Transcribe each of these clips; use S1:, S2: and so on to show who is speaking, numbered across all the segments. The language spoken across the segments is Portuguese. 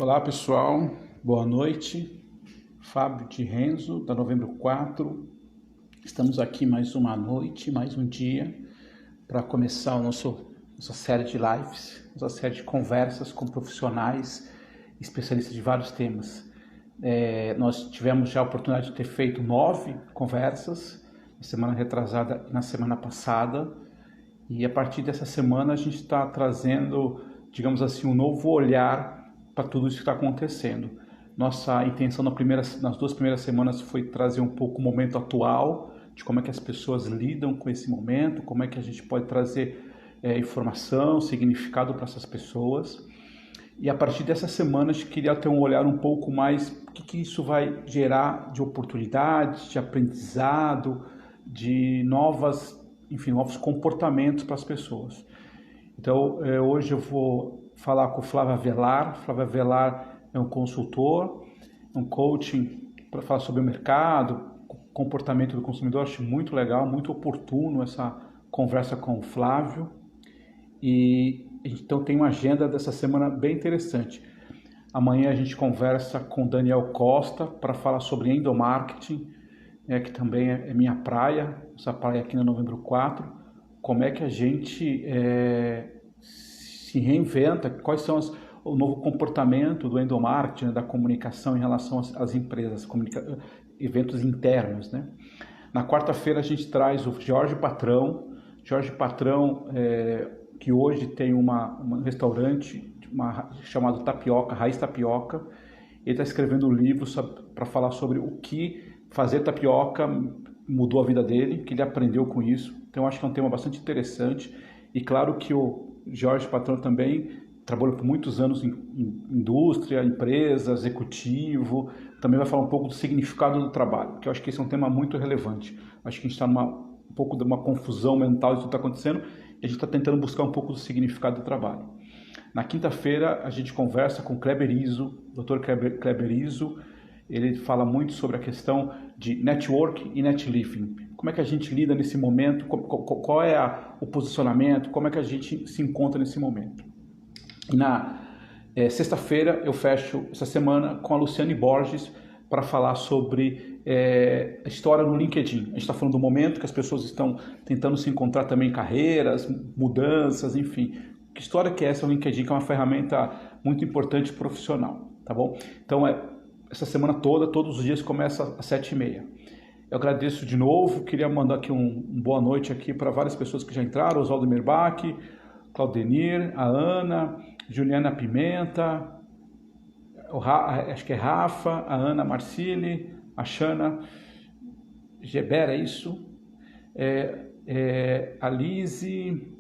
S1: Olá pessoal, boa noite. Fábio de Renzo, da Novembro 4. Estamos aqui mais uma noite, mais um dia, para começar nossa série de lives, nossa série de conversas com profissionais, especialistas de vários temas. Nós tivemos já a oportunidade de ter feito 9 conversas, na semana retrasada e na semana passada, e a partir dessa semana a gente está trazendo, digamos assim, um novo olhar para tudo isso que está acontecendo. Nossa intenção nas 2 primeiras semanas foi trazer um pouco o momento atual, de como é que as pessoas lidam com esse momento, como é que a gente pode trazer informação, significado para essas pessoas. E a partir dessa semana a gente queria ter um olhar um pouco mais, o que isso vai gerar de oportunidades, de aprendizado, de novos comportamentos para as pessoas. Então, hoje eu vou falar com o Flávio Avelar. Flávio Avelar é um consultor, um coaching para falar sobre o mercado, comportamento do consumidor. Acho muito legal, muito oportuno essa conversa com o Flávio. E então tem uma agenda dessa semana bem interessante. Amanhã a gente conversa com Daniel Costa para falar sobre endomarketing, que também é minha praia, essa praia aqui na Novembro 4. Como é que a gente se reinventa, quais são o novo comportamento do endomarketing, né, da comunicação em relação às empresas, eventos internos, né? Na quarta-feira a gente traz o Jorge Patrão, que hoje tem um restaurante chamado Tapioca, Raiz Tapioca. Ele está escrevendo um livro para falar sobre o que fazer tapioca mudou a vida dele, que ele aprendeu com isso. Então acho que é um tema bastante interessante. E claro que o Jorge Patrão também trabalhou por muitos anos em indústria, empresa, executivo. Também vai falar um pouco do significado do trabalho, que eu acho que esse é um tema muito relevante. Acho que a gente está um pouco de uma confusão mental de tudo que está acontecendo e a gente está tentando buscar um pouco do significado do trabalho. Na quinta-feira a gente conversa com Kleber Iso, Dr. Kleber Iso. Ele fala muito sobre a questão de network e net living. Como é que a gente lida nesse momento, qual é o posicionamento, como é que a gente se encontra nesse momento. E na sexta-feira eu fecho essa semana com a Luciane Borges para falar sobre a história no LinkedIn. A gente está falando do momento que as pessoas estão tentando se encontrar também em carreiras, mudanças, enfim. Que história que é essa no LinkedIn, que é uma ferramenta muito importante profissional, tá bom? Então, essa semana toda, todos os dias começa às 7h30. Eu agradeço de novo, queria mandar aqui um boa noite aqui para várias pessoas que já entraram, Oswaldo Mirbach, Claudenir, a Ana, Juliana Pimenta, acho que é Rafa, a Ana Marcili, a Xana Geber, é isso? A Lise,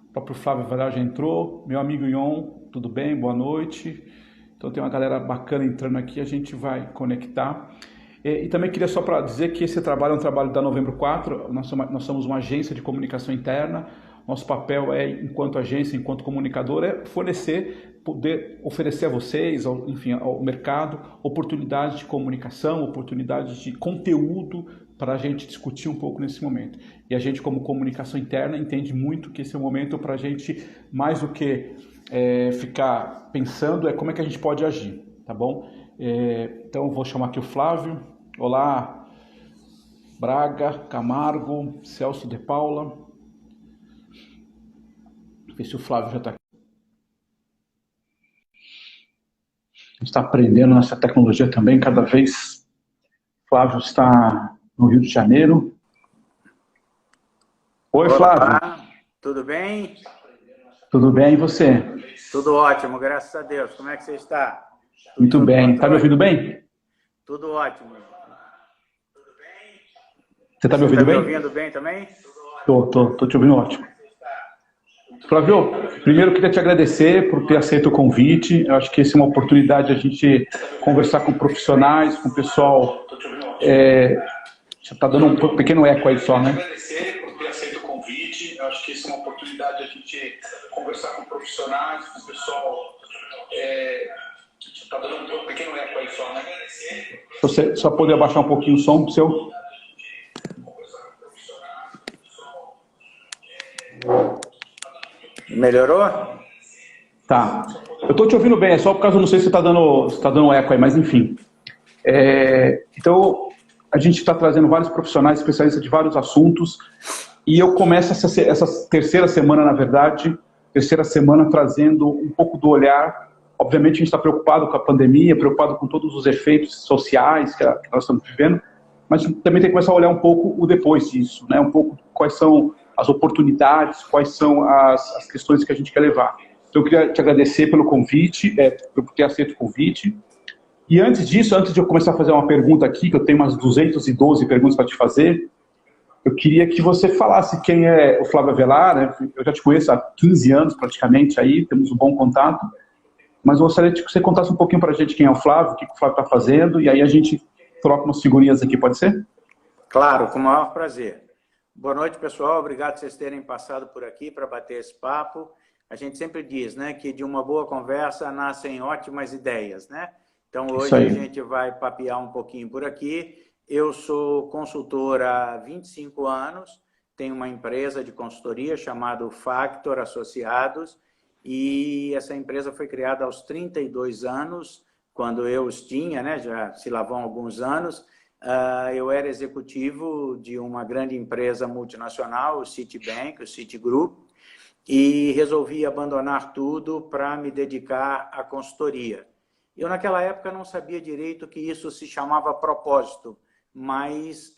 S1: o próprio Flávio Varal já entrou, meu amigo Ion, tudo bem? Boa noite. Então tem uma galera bacana entrando aqui, a gente vai conectar. E também queria só para dizer que esse trabalho é um trabalho da Novembro 4, nós somos uma agência de comunicação interna. Nosso papel enquanto agência, enquanto comunicador, poder oferecer a vocês, enfim, ao mercado, oportunidades de comunicação, oportunidades de conteúdo para a gente discutir um pouco nesse momento. E a gente, como comunicação interna, entende muito que esse é o momento para a gente, mais do que ficar pensando, como é que a gente pode agir, tá bom? Então, eu vou chamar aqui o Flávio. Olá, Braga, Camargo, Celso de Paula. Ver se o Flávio já está aqui. A gente está aprendendo nessa tecnologia também, cada vez. O Flávio está no Rio de Janeiro. Oi,
S2: Olá,
S1: Flávio.
S2: tudo bem?
S1: Tudo bem, e você?
S2: Tudo ótimo, graças a Deus. Como é que você está?
S1: Muito bem. Está me ouvindo bem?
S2: Tudo ótimo.
S1: Você está me ouvindo bem?
S2: Está me ouvindo bem também?
S1: Tô te ouvindo ótimo. Flávio, primeiro eu queria te agradecer por ter aceito o convite. Eu acho que essa é uma oportunidade de a gente conversar com profissionais, com o pessoal. Já está dando um pequeno eco aí só, né? Agradecer por ter aceito o convite. Eu acho que essa é uma oportunidade de a gente conversar com profissionais, com o pessoal. Já está dando um pequeno eco aí só, né? Se você só poder abaixar um pouquinho o som do seu.
S2: Melhorou?
S1: Tá. Eu estou te ouvindo bem, é só por causa, não sei se está dando eco aí, mas enfim. Então, a gente está trazendo vários profissionais especialistas de vários assuntos e eu começo essa terceira semana, na verdade, trazendo um pouco do olhar. Obviamente, a gente está preocupado com a pandemia, preocupado com todos os efeitos sociais que nós estamos vivendo, mas também tem que começar a olhar um pouco o depois disso, né? Um pouco quais são as oportunidades, quais são as questões que a gente quer levar. Então, eu queria te agradecer pelo convite, por ter aceito o convite. E antes disso, antes de eu começar a fazer uma pergunta aqui, que eu tenho umas 212 perguntas para te fazer, eu queria que você falasse quem é o Flávio Avelar, né? Eu já te conheço há 15 anos praticamente, aí temos um bom contato, mas eu gostaria que você contasse um pouquinho para a gente quem é o Flávio, o que o Flávio está fazendo, e aí a gente troca umas figurinhas aqui, pode ser?
S2: Claro, com o maior prazer. Boa noite, pessoal. Obrigado por vocês terem passado por aqui para bater esse papo. A gente sempre diz, né, que de uma boa conversa nascem ótimas ideias, né? Então, hoje a gente vai papear um pouquinho por aqui. Eu sou consultor há 25 anos, tenho uma empresa de consultoria chamada Factor Associados, e essa empresa foi criada aos 32 anos, quando eu os tinha, né, já se lá vão alguns anos. Eu era executivo de uma grande empresa multinacional, o Citibank, o Citigroup, e resolvi abandonar tudo para me dedicar à consultoria. Eu, naquela época, não sabia direito que isso se chamava propósito, mas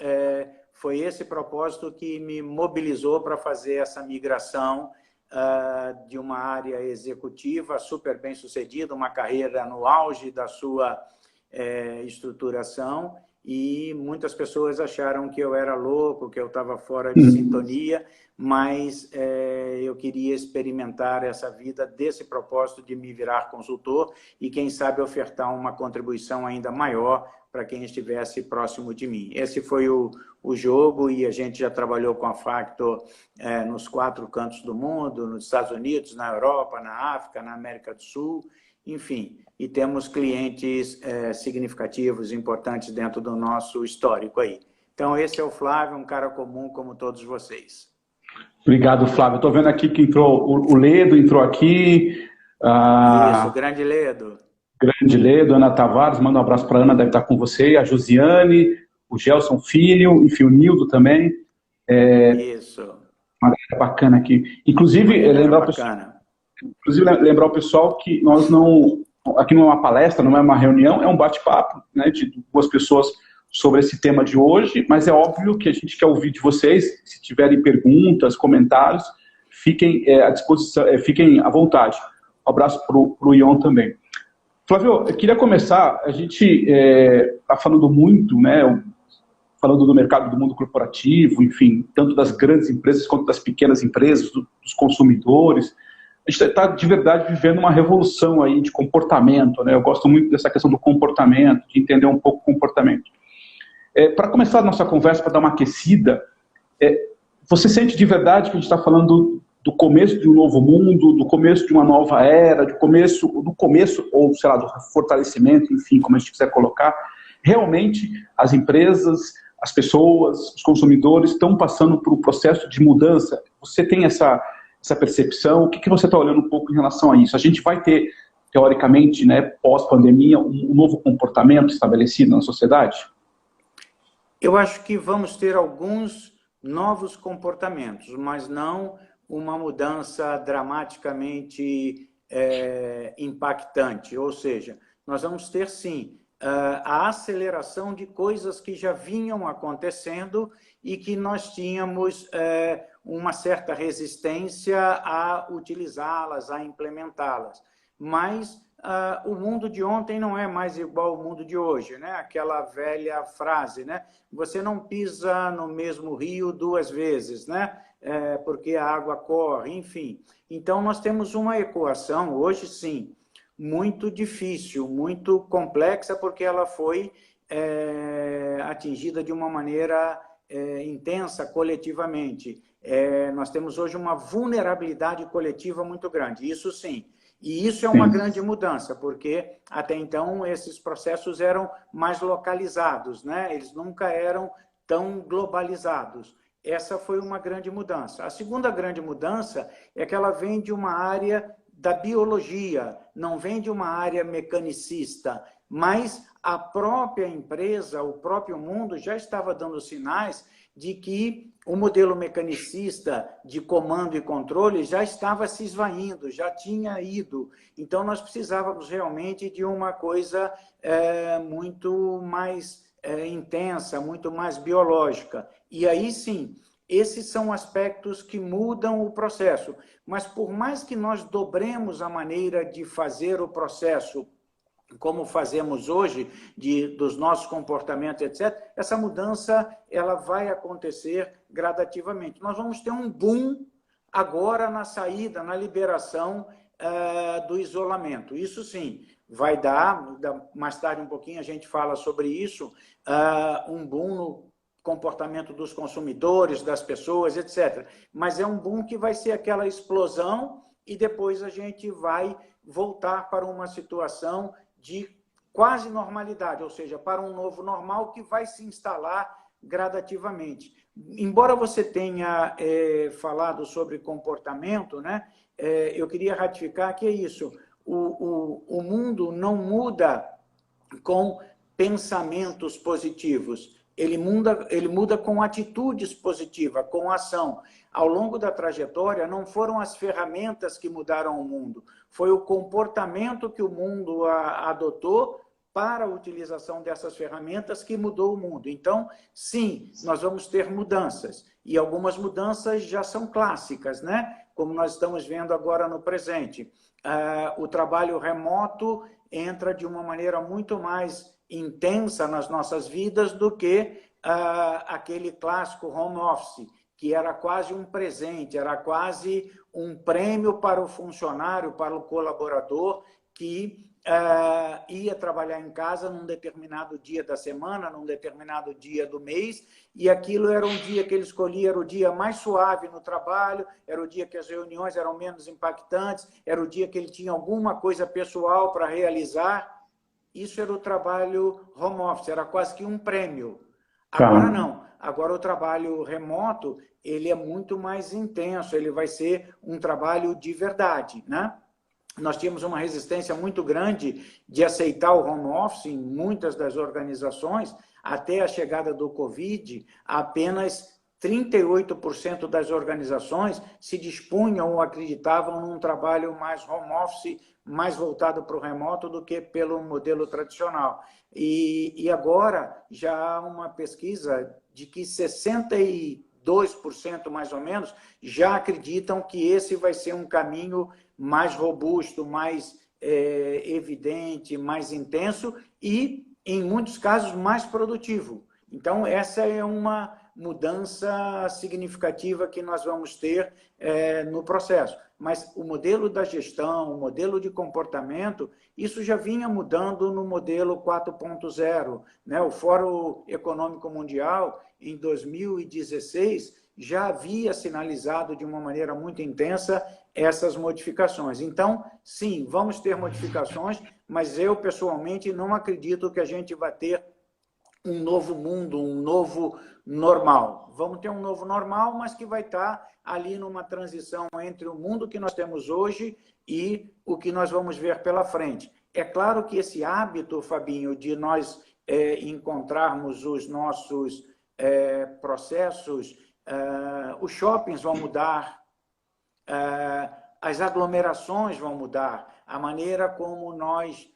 S2: foi esse propósito que me mobilizou para fazer essa migração de uma área executiva super bem sucedida, uma carreira no auge da sua estruturação, e muitas pessoas acharam que eu era louco, que eu estava fora de sintonia, mas eu queria experimentar essa vida desse propósito de me virar consultor e, quem sabe, ofertar uma contribuição ainda maior para quem estivesse próximo de mim. Esse foi o jogo, e a gente já trabalhou com a Factor nos 4 cantos do mundo, nos Estados Unidos, na Europa, na África, na América do Sul, enfim, e temos clientes significativos, importantes dentro do nosso histórico aí. Então, esse é o Flávio, um cara comum como todos vocês.
S1: Obrigado, Flávio. Estou vendo aqui que entrou o Ledo, entrou aqui.
S2: Isso, grande Ledo.
S1: Grande Ledo, Ana Tavares, manda um abraço para a Ana, deve estar com você, a Josiane, o Gelson Filho, enfim, o Nildo também.
S2: Isso.
S1: Uma galera bacana aqui. Inclusive, lembrar o pessoal que nós não... Aqui não é uma palestra, não é uma reunião, é um bate-papo, né, de 2 pessoas sobre esse tema de hoje, mas é óbvio que a gente quer ouvir de vocês. Se tiverem perguntas, comentários, fiquem à disposição, fiquem à vontade. Um abraço para o Ion também. Flávio, eu queria começar, a gente está falando muito, né, falando do mercado do mundo corporativo, enfim, tanto das grandes empresas quanto das pequenas empresas, dos consumidores. A gente está, de verdade, vivendo uma revolução aí de comportamento, né? Eu gosto muito dessa questão do comportamento, de entender um pouco o comportamento. Para começar a nossa conversa, para dar uma aquecida, você sente de verdade que a gente está falando do começo de um novo mundo, do começo de uma nova era, do começo, ou sei lá, do fortalecimento, enfim, como a gente quiser colocar? Realmente, as empresas, as pessoas, os consumidores estão passando por um processo de mudança? Você tem essa percepção? O que você está olhando um pouco em relação a isso? A gente vai ter, teoricamente, né, pós-pandemia, um novo comportamento estabelecido na sociedade?
S2: Eu acho que vamos ter alguns novos comportamentos, mas não uma mudança dramaticamente impactante. Ou seja, nós vamos ter, sim, a aceleração de coisas que já vinham acontecendo e que nós tínhamos uma certa resistência a utilizá-las, a implementá-las. Mas o mundo de ontem não é mais igual ao mundo de hoje, né? Aquela velha frase, né? Você não pisa no mesmo rio 2 vezes, né? Porque a água corre, enfim. Então, nós temos uma equação, hoje sim, muito difícil, muito complexa, porque ela foi atingida de uma maneira intensa coletivamente. Nós temos hoje uma vulnerabilidade coletiva muito grande, isso sim. E isso é uma grande mudança, porque até então esses processos eram mais localizados, né? Eles nunca eram tão globalizados. Essa foi uma grande mudança. A segunda grande mudança é que ela vem de uma área da biologia, não vem de uma área mecanicista, mas a própria empresa, o próprio mundo já estava dando sinais de que o modelo mecanicista de comando e controle já estava se esvaindo, já tinha ido. Então, nós precisávamos realmente de uma coisa muito mais intensa, muito mais biológica. E aí, sim, esses são aspectos que mudam o processo. Mas, por mais que nós dobremos a maneira de fazer o processo, como fazemos hoje, dos nossos comportamentos, etc., essa mudança ela vai acontecer gradativamente. Nós vamos ter um boom agora na saída, na liberação do isolamento. Isso sim, vai dar, mais tarde um pouquinho a gente fala sobre isso, um boom no comportamento dos consumidores, das pessoas, etc. Mas é um boom que vai ser aquela explosão e depois a gente vai voltar para uma situação de quase normalidade, ou seja, para um novo normal que vai se instalar gradativamente. Embora você tenha falado sobre comportamento, né, eu queria ratificar que é isso, o mundo não muda com pensamentos positivos, ele muda com atitudes positivas, com ação. Ao longo da trajetória, não foram as ferramentas que mudaram o mundo, foi o comportamento que o mundo adotou para a utilização dessas ferramentas que mudou o mundo. Então, sim, nós vamos ter mudanças. E algumas mudanças já são clássicas, né? Como nós estamos vendo agora no presente. O trabalho remoto entra de uma maneira muito mais intensa nas nossas vidas do que aquele clássico home office, que era quase um presente, era quase um prêmio para o funcionário, para o colaborador que ia trabalhar em casa num determinado dia da semana, num determinado dia do mês, e aquilo era um dia que ele escolhia, era o dia mais suave no trabalho, era o dia que as reuniões eram menos impactantes, era o dia que ele tinha alguma coisa pessoal para realizar. Isso era o trabalho home office, era quase que um prêmio. Agora não. Agora o trabalho remoto, ele é muito mais intenso, ele vai ser um trabalho de verdade, né? Nós tínhamos uma resistência muito grande de aceitar o home office em muitas das organizações. Até a chegada do Covid, apenas 38% das organizações se dispunham ou acreditavam num trabalho mais home office, mais voltado para o remoto do que pelo modelo tradicional. E agora já há uma pesquisa de que 62% mais ou menos já acreditam que esse vai ser um caminho mais robusto, mais evidente, mais intenso e, em muitos casos, mais produtivo. Então, essa é uma mudança significativa que nós vamos ter no processo. Mas o modelo da gestão, o modelo de comportamento, isso já vinha mudando no modelo 4.0, né? O Fórum Econômico Mundial, em 2016, já havia sinalizado de uma maneira muito intensa essas modificações. Então, sim, vamos ter modificações, mas eu, pessoalmente, não acredito que a gente vai ter um novo mundo, um novo normal. Vamos ter um novo normal, mas que vai estar ali numa transição entre o mundo que nós temos hoje e o que nós vamos ver pela frente. É claro que esse hábito, Fabinho, de nós encontrarmos os nossos processos, os shoppings vão mudar, as aglomerações vão mudar, a maneira como nós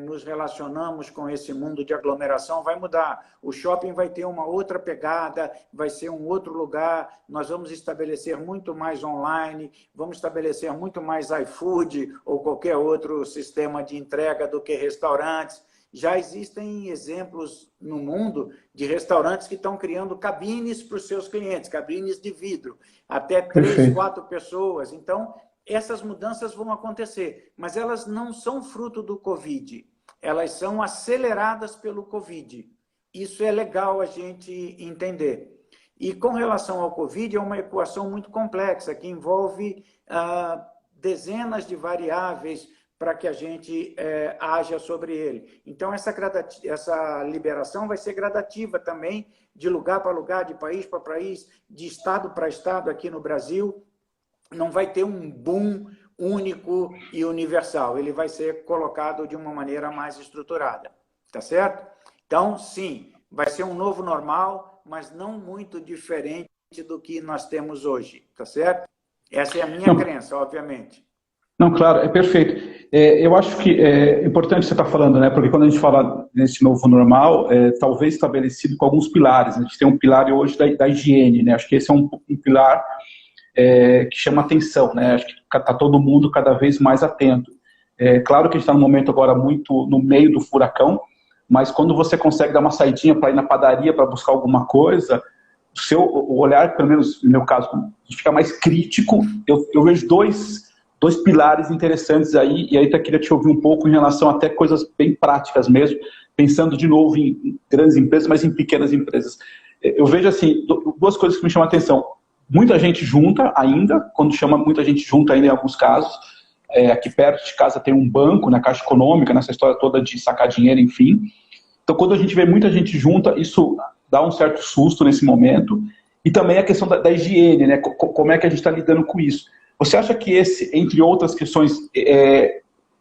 S2: nos relacionamos com esse mundo de aglomeração vai mudar. O shopping vai ter uma outra pegada, vai ser um outro lugar, nós vamos estabelecer muito mais online, vamos estabelecer muito mais iFood ou qualquer outro sistema de entrega do que restaurantes. Já existem exemplos no mundo de restaurantes que estão criando cabines para os seus clientes, cabines de vidro, até 3, 4 pessoas. Então, essas mudanças vão acontecer, mas elas não são fruto do Covid, elas são aceleradas pelo Covid. Isso é legal a gente entender. E com relação ao Covid, é uma equação muito complexa, que envolve dezenas de variáveis para que a gente haja sobre ele. Então, essa liberação vai ser gradativa também, de lugar para lugar, de país para país, de estado para estado aqui no Brasil. Não vai ter um boom único e universal. Ele vai ser colocado de uma maneira mais estruturada, tá certo? Então, sim, vai ser um novo normal, mas não muito diferente do que nós temos hoje, tá certo? Essa é a minha crença, obviamente.
S1: Não, claro, é perfeito. Eu acho que é importante você estar falando, né? Porque quando a gente fala nesse novo normal, talvez estabelecido com alguns pilares. A gente tem um pilar hoje da higiene, né? Acho que esse é um pilar que chama atenção, né? Acho que está todo mundo cada vez mais atento. Claro que a gente está num momento agora muito no meio do furacão, mas quando você consegue dar uma saidinha para ir na padaria para buscar alguma coisa, o olhar, pelo menos no meu caso, fica mais crítico. Eu vejo dois pilares interessantes aí, e aí até queria te ouvir um pouco em relação até coisas bem práticas mesmo, pensando de novo em grandes empresas, mas em pequenas empresas. Eu vejo assim, duas coisas que me chamam a atenção. Muita gente junta ainda, quando chama muita gente junta ainda em alguns casos. Aqui perto de casa tem um banco, na Caixa Econômica, nessa história toda de sacar dinheiro, enfim. Então, quando a gente vê muita gente junta, isso dá um certo susto nesse momento. E também a questão da higiene, né? Como é que a gente está lidando com isso? Você acha que esse, entre outras questões,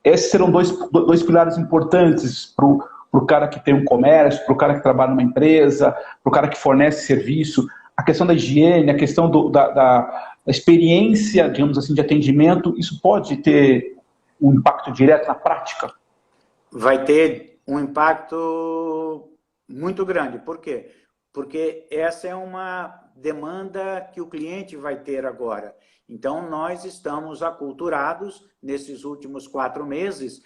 S1: esses serão dois pilares importantes para o cara que tem um comércio, para o cara que trabalha numa empresa, para o cara que fornece serviço? A questão da higiene, a questão da experiência, digamos assim, de atendimento, isso pode ter um impacto direto na prática?
S2: Vai ter um impacto muito grande. Por quê? Porque essa é uma demanda que o cliente vai ter agora. Então, nós estamos aculturados nesses últimos 4 meses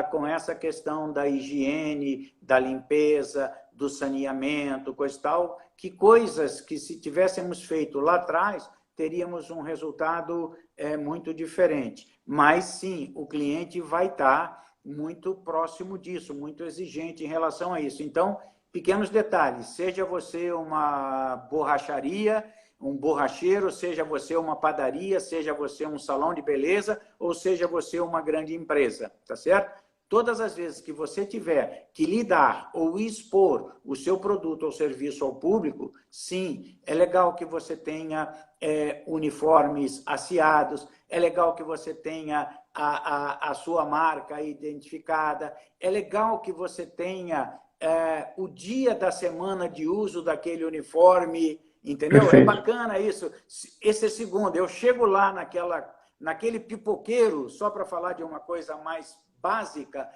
S2: com essa questão da higiene, da limpeza, do saneamento, coisa e tal, que coisas que se tivéssemos feito lá atrás, teríamos um resultado muito diferente. Mas, sim, o cliente vai estar muito próximo disso, muito exigente em relação a isso. Então, pequenos detalhes, seja você uma borracharia, um borracheiro, seja você uma padaria, seja você um salão de beleza, ou seja você uma grande empresa, tá certo? Todas as vezes que você tiver que lidar ou expor o seu produto ou serviço ao público, sim, é legal que você tenha uniformes aciados, é legal que você tenha a sua marca identificada, é legal que você tenha o dia da semana de uso daquele uniforme, entendeu?
S1: Perfeito.
S2: É bacana isso. Esse é segundo. Eu chego lá naquele pipoqueiro, só para falar de uma coisa mais básica,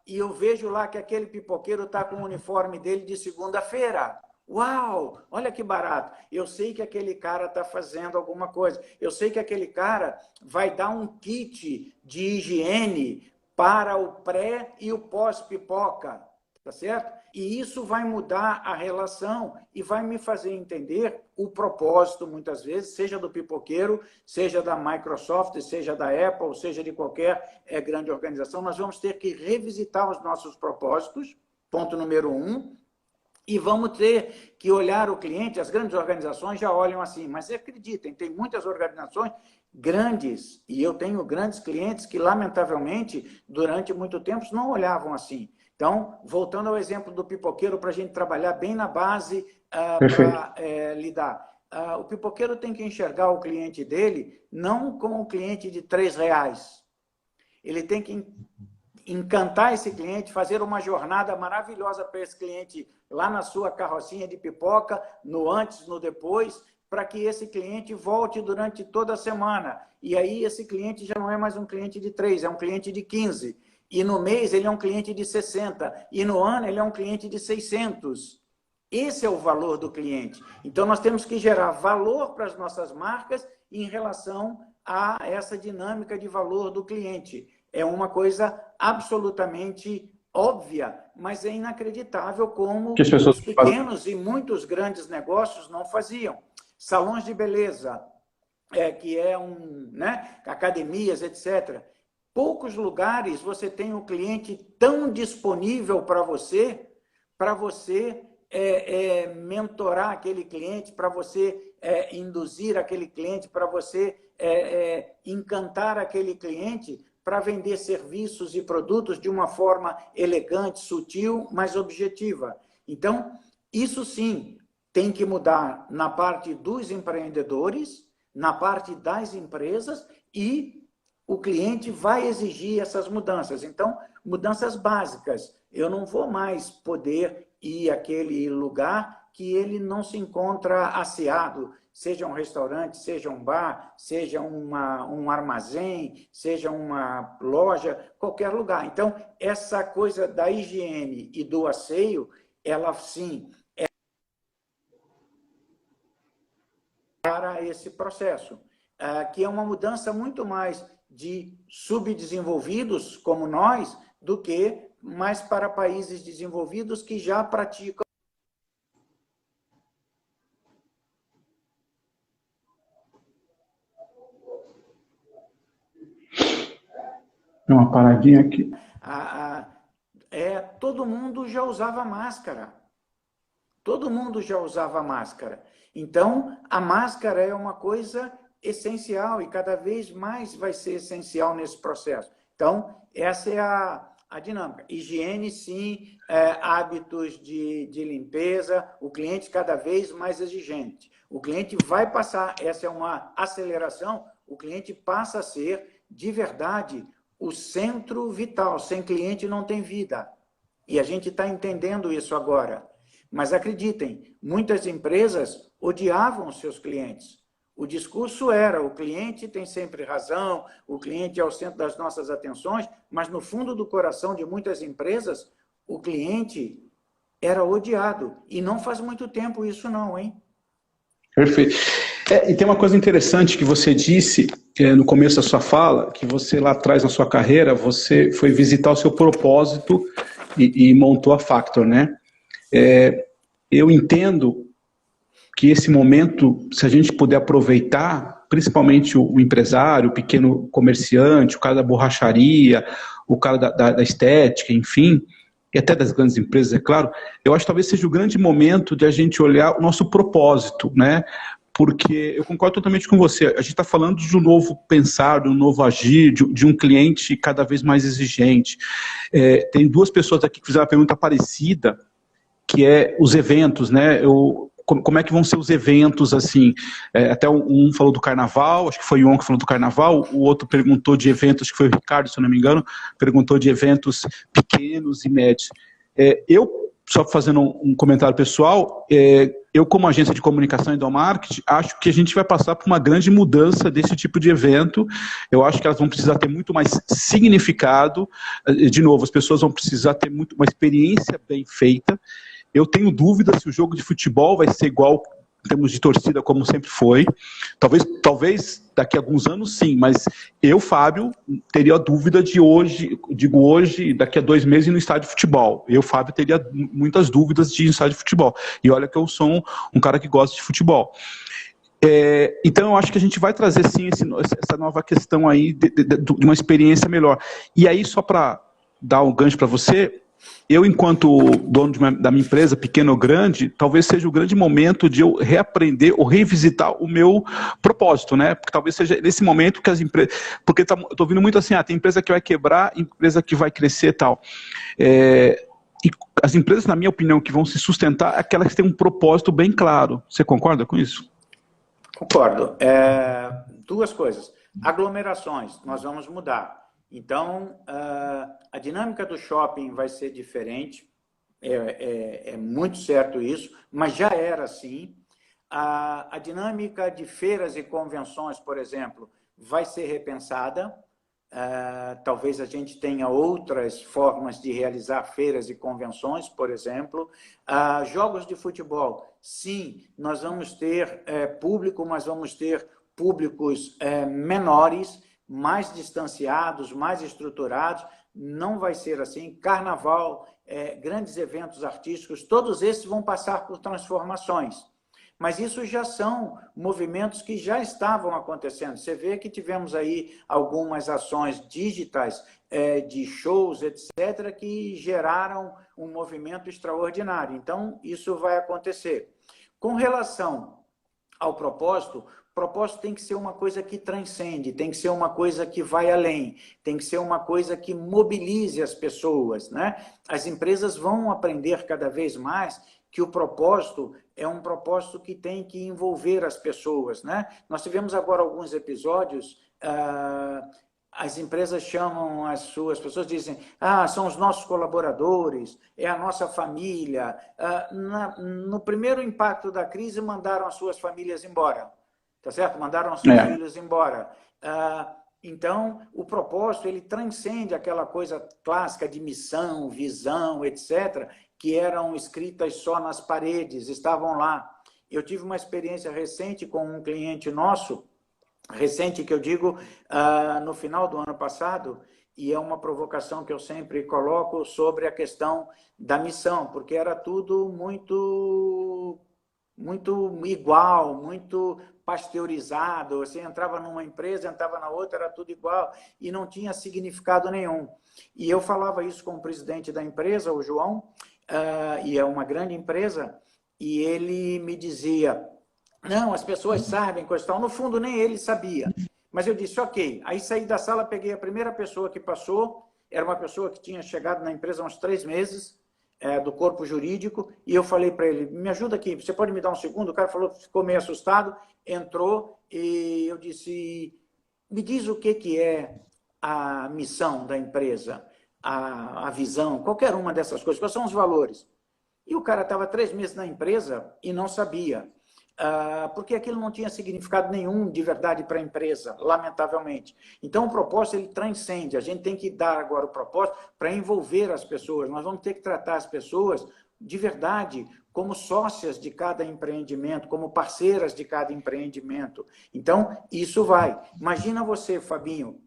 S2: e eu vejo lá que aquele pipoqueiro está com o uniforme dele de segunda-feira. Uau, olha que barato. Eu sei que aquele cara está fazendo alguma coisa. Eu sei que aquele cara vai dar um kit de higiene para o pré e o pós-pipoca, tá certo? E isso vai mudar a relação e vai me fazer entender o propósito, muitas vezes, seja do pipoqueiro, seja da Microsoft, seja da Apple, seja de qualquer grande organização. Nós vamos ter que revisitar os nossos propósitos, ponto número 1, e vamos ter que olhar o cliente. As grandes organizações já olham assim, mas acreditem, tem muitas organizações grandes, e eu tenho grandes clientes que, lamentavelmente, durante muito tempo, não olhavam assim. Então, voltando ao exemplo do pipoqueiro, para a gente trabalhar bem na base para lidar. O pipoqueiro tem que enxergar o cliente dele não como um cliente de R$3. Ele tem que encantar esse cliente, fazer uma jornada maravilhosa para esse cliente lá na sua carrocinha de pipoca, no antes, no depois, para que esse cliente volte durante toda a semana. E aí esse cliente já não é mais um cliente de 3, é um cliente de 15. E no mês ele é um cliente de 60. E no ano ele é um cliente de 600. Esse é o valor do cliente. Então nós temos que gerar valor para as nossas marcas em relação a essa dinâmica de valor do cliente. É uma coisa absolutamente óbvia, mas é inacreditável como os pequenos e muitos grandes negócios não faziam. Salões de beleza, que é academias, etc. Poucos lugares você tem um cliente tão disponível para você mentorar aquele cliente, para você induzir aquele cliente, para você encantar aquele cliente, para vender serviços e produtos de uma forma elegante, sutil, mas objetiva. Então, isso sim tem que mudar na parte dos empreendedores, na parte das empresas e o cliente vai exigir essas mudanças. Então, mudanças básicas. Eu não vou mais poder ir àquele lugar que ele não se encontra asseado, seja um restaurante, seja um bar, seja um armazém, seja uma loja, qualquer lugar. Então, essa coisa da higiene e do asseio, ela sim é para esse processo, que é uma mudança muito mais de subdesenvolvidos como nós, do que mais para países desenvolvidos que já praticam.
S1: Uma paradinha aqui.
S2: Todo mundo já usava máscara. Todo mundo já usava máscara. Então, a máscara é uma coisa essencial e cada vez mais vai ser essencial nesse processo. Então, essa é a dinâmica. Higiene, sim, hábitos de limpeza, o cliente cada vez mais exigente. O cliente vai passar, essa é uma aceleração, o cliente passa a ser, de verdade, o centro vital. Sem cliente não tem vida. E a gente está entendendo isso agora. Mas acreditem, muitas empresas odiavam seus clientes. O discurso era, o cliente tem sempre razão, o cliente é o centro das nossas atenções, mas no fundo do coração de muitas empresas, o cliente era odiado. E não faz muito tempo isso não, hein?
S1: Perfeito. E tem uma coisa interessante que você disse no começo da sua fala, que você lá atrás na sua carreira, você foi visitar o seu propósito e montou a Factor, né? Eu entendo que esse momento, se a gente puder aproveitar, principalmente o empresário, o pequeno comerciante, o cara da borracharia, o cara da estética, enfim, e até das grandes empresas, é claro, eu acho que talvez seja o grande momento de a gente olhar o nosso propósito, né? Porque eu concordo totalmente com você, a gente está falando de um novo pensar, de um novo agir, de um cliente cada vez mais exigente. Tem duas pessoas aqui que fizeram uma pergunta parecida, que é os eventos, né? Como é que vão ser os eventos, assim? Até um falou do carnaval, acho que foi o Ion que falou do carnaval, o outro perguntou de eventos, acho que foi o Ricardo, se eu não me engano, perguntou de eventos pequenos e médios. Só fazendo um comentário pessoal, eu como agência de comunicação e do marketing, acho que a gente vai passar por uma grande mudança desse tipo de evento. Eu acho que elas vão precisar ter muito mais significado. De novo, as pessoas vão precisar ter uma experiência bem feita. Eu tenho dúvida se o jogo de futebol vai ser igual em termos de torcida como sempre foi. Talvez daqui a alguns anos sim, mas eu, Fábio, teria a dúvida de hoje, digo hoje, daqui a 2 meses ir no estádio de futebol. Eu, Fábio, teria muitas dúvidas de ir no estádio de futebol. E olha que eu sou um cara que gosta de futebol. Então eu acho que a gente vai trazer sim essa nova questão aí de uma experiência melhor. E aí, só para dar um gancho para você, eu, enquanto dono da minha empresa, pequena ou grande, talvez seja o grande momento de eu reaprender ou revisitar o meu propósito, né? Porque talvez seja nesse momento que as empresas... Porque eu estou ouvindo muito assim, tem empresa que vai quebrar, empresa que vai crescer e tal. E as empresas, na minha opinião, que vão se sustentar, é aquelas que têm um propósito bem claro. Você concorda com isso?
S2: Concordo. Duas coisas. Aglomerações, nós vamos mudar. Então, a dinâmica do shopping vai ser diferente, é muito certo isso, mas já era assim. A dinâmica de feiras e convenções, por exemplo, vai ser repensada. Talvez a gente tenha outras formas de realizar feiras e convenções, por exemplo. Jogos de futebol, sim, nós vamos ter público, mas vamos ter públicos menores, mais distanciados, mais estruturados. Não vai ser assim. Carnaval, grandes eventos artísticos, todos esses vão passar por transformações. Mas isso já são movimentos que já estavam acontecendo. Você vê que tivemos aí algumas ações digitais, de shows, etc., que geraram um movimento extraordinário. Então, isso vai acontecer. Com relação ao propósito, o propósito tem que ser uma coisa que transcende, tem que ser uma coisa que vai além, tem que ser uma coisa que mobilize as pessoas, né? As empresas vão aprender cada vez mais que o propósito é um propósito que tem que envolver as pessoas, né? Nós tivemos agora alguns episódios as empresas chamam as suas pessoas, dizem, são os nossos colaboradores, é a nossa família. No primeiro impacto da crise, mandaram as suas famílias embora, tá certo? Mandaram os seus filhos embora. Então, o propósito, ele transcende aquela coisa clássica de missão, visão, etc., que eram escritas só nas paredes, estavam lá. Eu tive uma experiência recente com um cliente nosso, recente que eu digo, no final do ano passado, e é uma provocação que eu sempre coloco sobre a questão da missão, porque era tudo muito igual, muito pasteurizado. Você entrava numa empresa, entrava na outra, era tudo igual e não tinha significado nenhum. E eu falava isso com o presidente da empresa, o João, e é uma grande empresa, e ele me dizia, não, as pessoas sabem, coisa tal. No fundo, nem ele sabia. Mas eu disse, ok. Aí saí da sala, peguei a primeira pessoa que passou, era uma pessoa que tinha chegado na empresa há uns 3 meses, do corpo jurídico, e eu falei para ele, me ajuda aqui, você pode me dar um segundo? O cara falou, ficou meio assustado, entrou, e eu disse, me diz o que é a missão da empresa, a visão, qualquer uma dessas coisas, quais são os valores? E o cara estava 3 meses na empresa e não sabia. Porque aquilo não tinha significado nenhum de verdade para a empresa, lamentavelmente. Então, o propósito, ele transcende. A gente tem que dar agora o propósito para envolver as pessoas. Nós vamos ter que tratar as pessoas de verdade como sócias de cada empreendimento, como parceiras de cada empreendimento. Então, isso vai. Imagina você, Fabinho,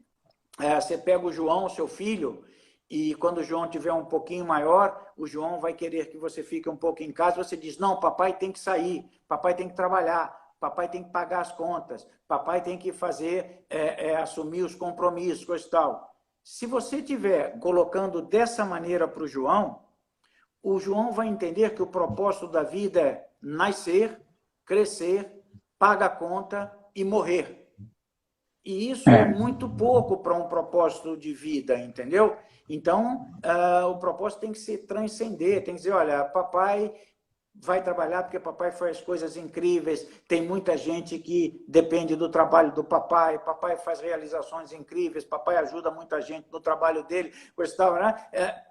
S2: você pega o João, seu filho, e quando o João tiver um pouquinho maior, o João vai querer que você fique um pouco em casa, você diz, não, papai tem que sair, papai tem que trabalhar, papai tem que pagar as contas, papai tem que fazer, assumir os compromissos, coisa e tal. Se você estiver colocando dessa maneira para o João vai entender que o propósito da vida é nascer, crescer, pagar a conta e morrer. E isso é muito pouco para um propósito de vida, entendeu? Então, o propósito tem que se transcender, tem que dizer, olha, papai vai trabalhar porque papai faz coisas incríveis, tem muita gente que depende do trabalho do papai, papai faz realizações incríveis, papai ajuda muita gente no trabalho dele, coisa e tal, né?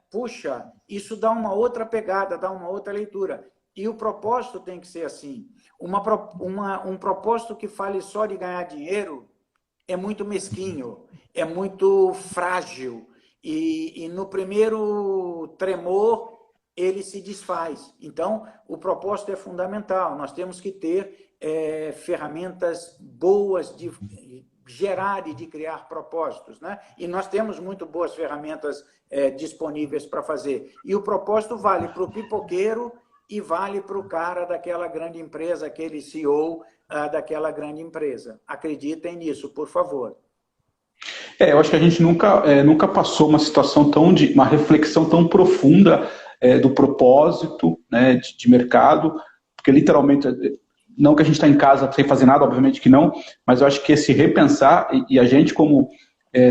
S2: Puxa, isso dá uma outra pegada, dá uma outra leitura. E o propósito tem que ser assim. Um propósito que fale só de ganhar dinheiro é muito mesquinho, é muito frágil. E no primeiro tremor, ele se desfaz. Então, o propósito é fundamental. Nós temos que ter ferramentas boas de gerar e de criar propósitos, né? E nós temos muito boas ferramentas disponíveis para fazer. E o propósito vale para o pipoqueiro e vale para o cara daquela grande empresa, aquele CEO daquela grande empresa. Acreditem nisso, por favor.
S1: Eu acho que a gente nunca passou uma situação uma reflexão tão profunda do propósito, né, de mercado, porque literalmente, não que a gente está em casa sem fazer nada, obviamente que não, mas eu acho que esse repensar, e a gente como,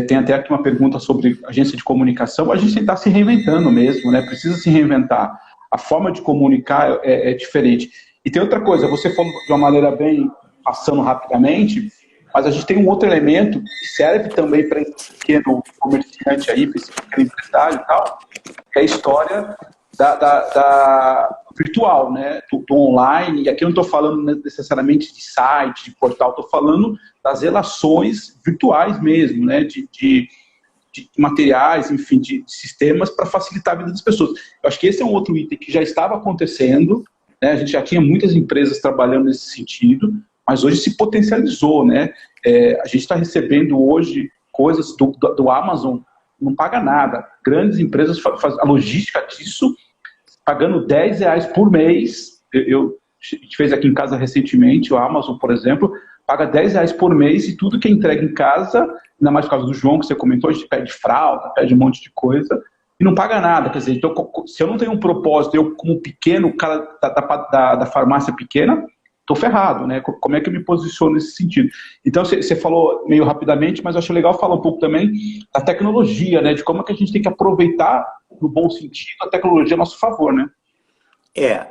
S1: tem até aqui uma pergunta sobre agência de comunicação, a gente está se reinventando mesmo, né, precisa se reinventar, a forma de comunicar é diferente. E tem outra coisa, você falou de uma maneira bem, passando rapidamente, mas a gente tem um outro elemento que serve também para esse pequeno comerciante aí, para esse pequeno empresário e tal, que é a história da virtual, né? Do online. E aqui eu não estou falando necessariamente de site, de portal, estou falando das relações virtuais mesmo, né? De materiais, enfim, de sistemas para facilitar a vida das pessoas. Eu acho que esse é um outro item que já estava acontecendo, né? A gente já tinha muitas empresas trabalhando nesse sentido, mas hoje se potencializou, né? A gente está recebendo hoje coisas do Amazon, não paga nada. Grandes empresas fazem a logística disso, pagando R$10 por mês. A gente fez aqui em casa recentemente, o Amazon, por exemplo, paga R$10 por mês e tudo que é entregue em casa, ainda mais por causa do João que você comentou, a gente pede fralda, pede um monte de coisa, e não paga nada. Quer dizer, então, se eu não tenho um propósito, eu como pequeno, cara da farmácia pequena, estou ferrado, né? Como é que eu me posiciono nesse sentido? Então, você falou meio rapidamente, mas eu acho legal falar um pouco também da tecnologia, né? De como é que a gente tem que aproveitar, no bom sentido, a tecnologia a nosso favor, né?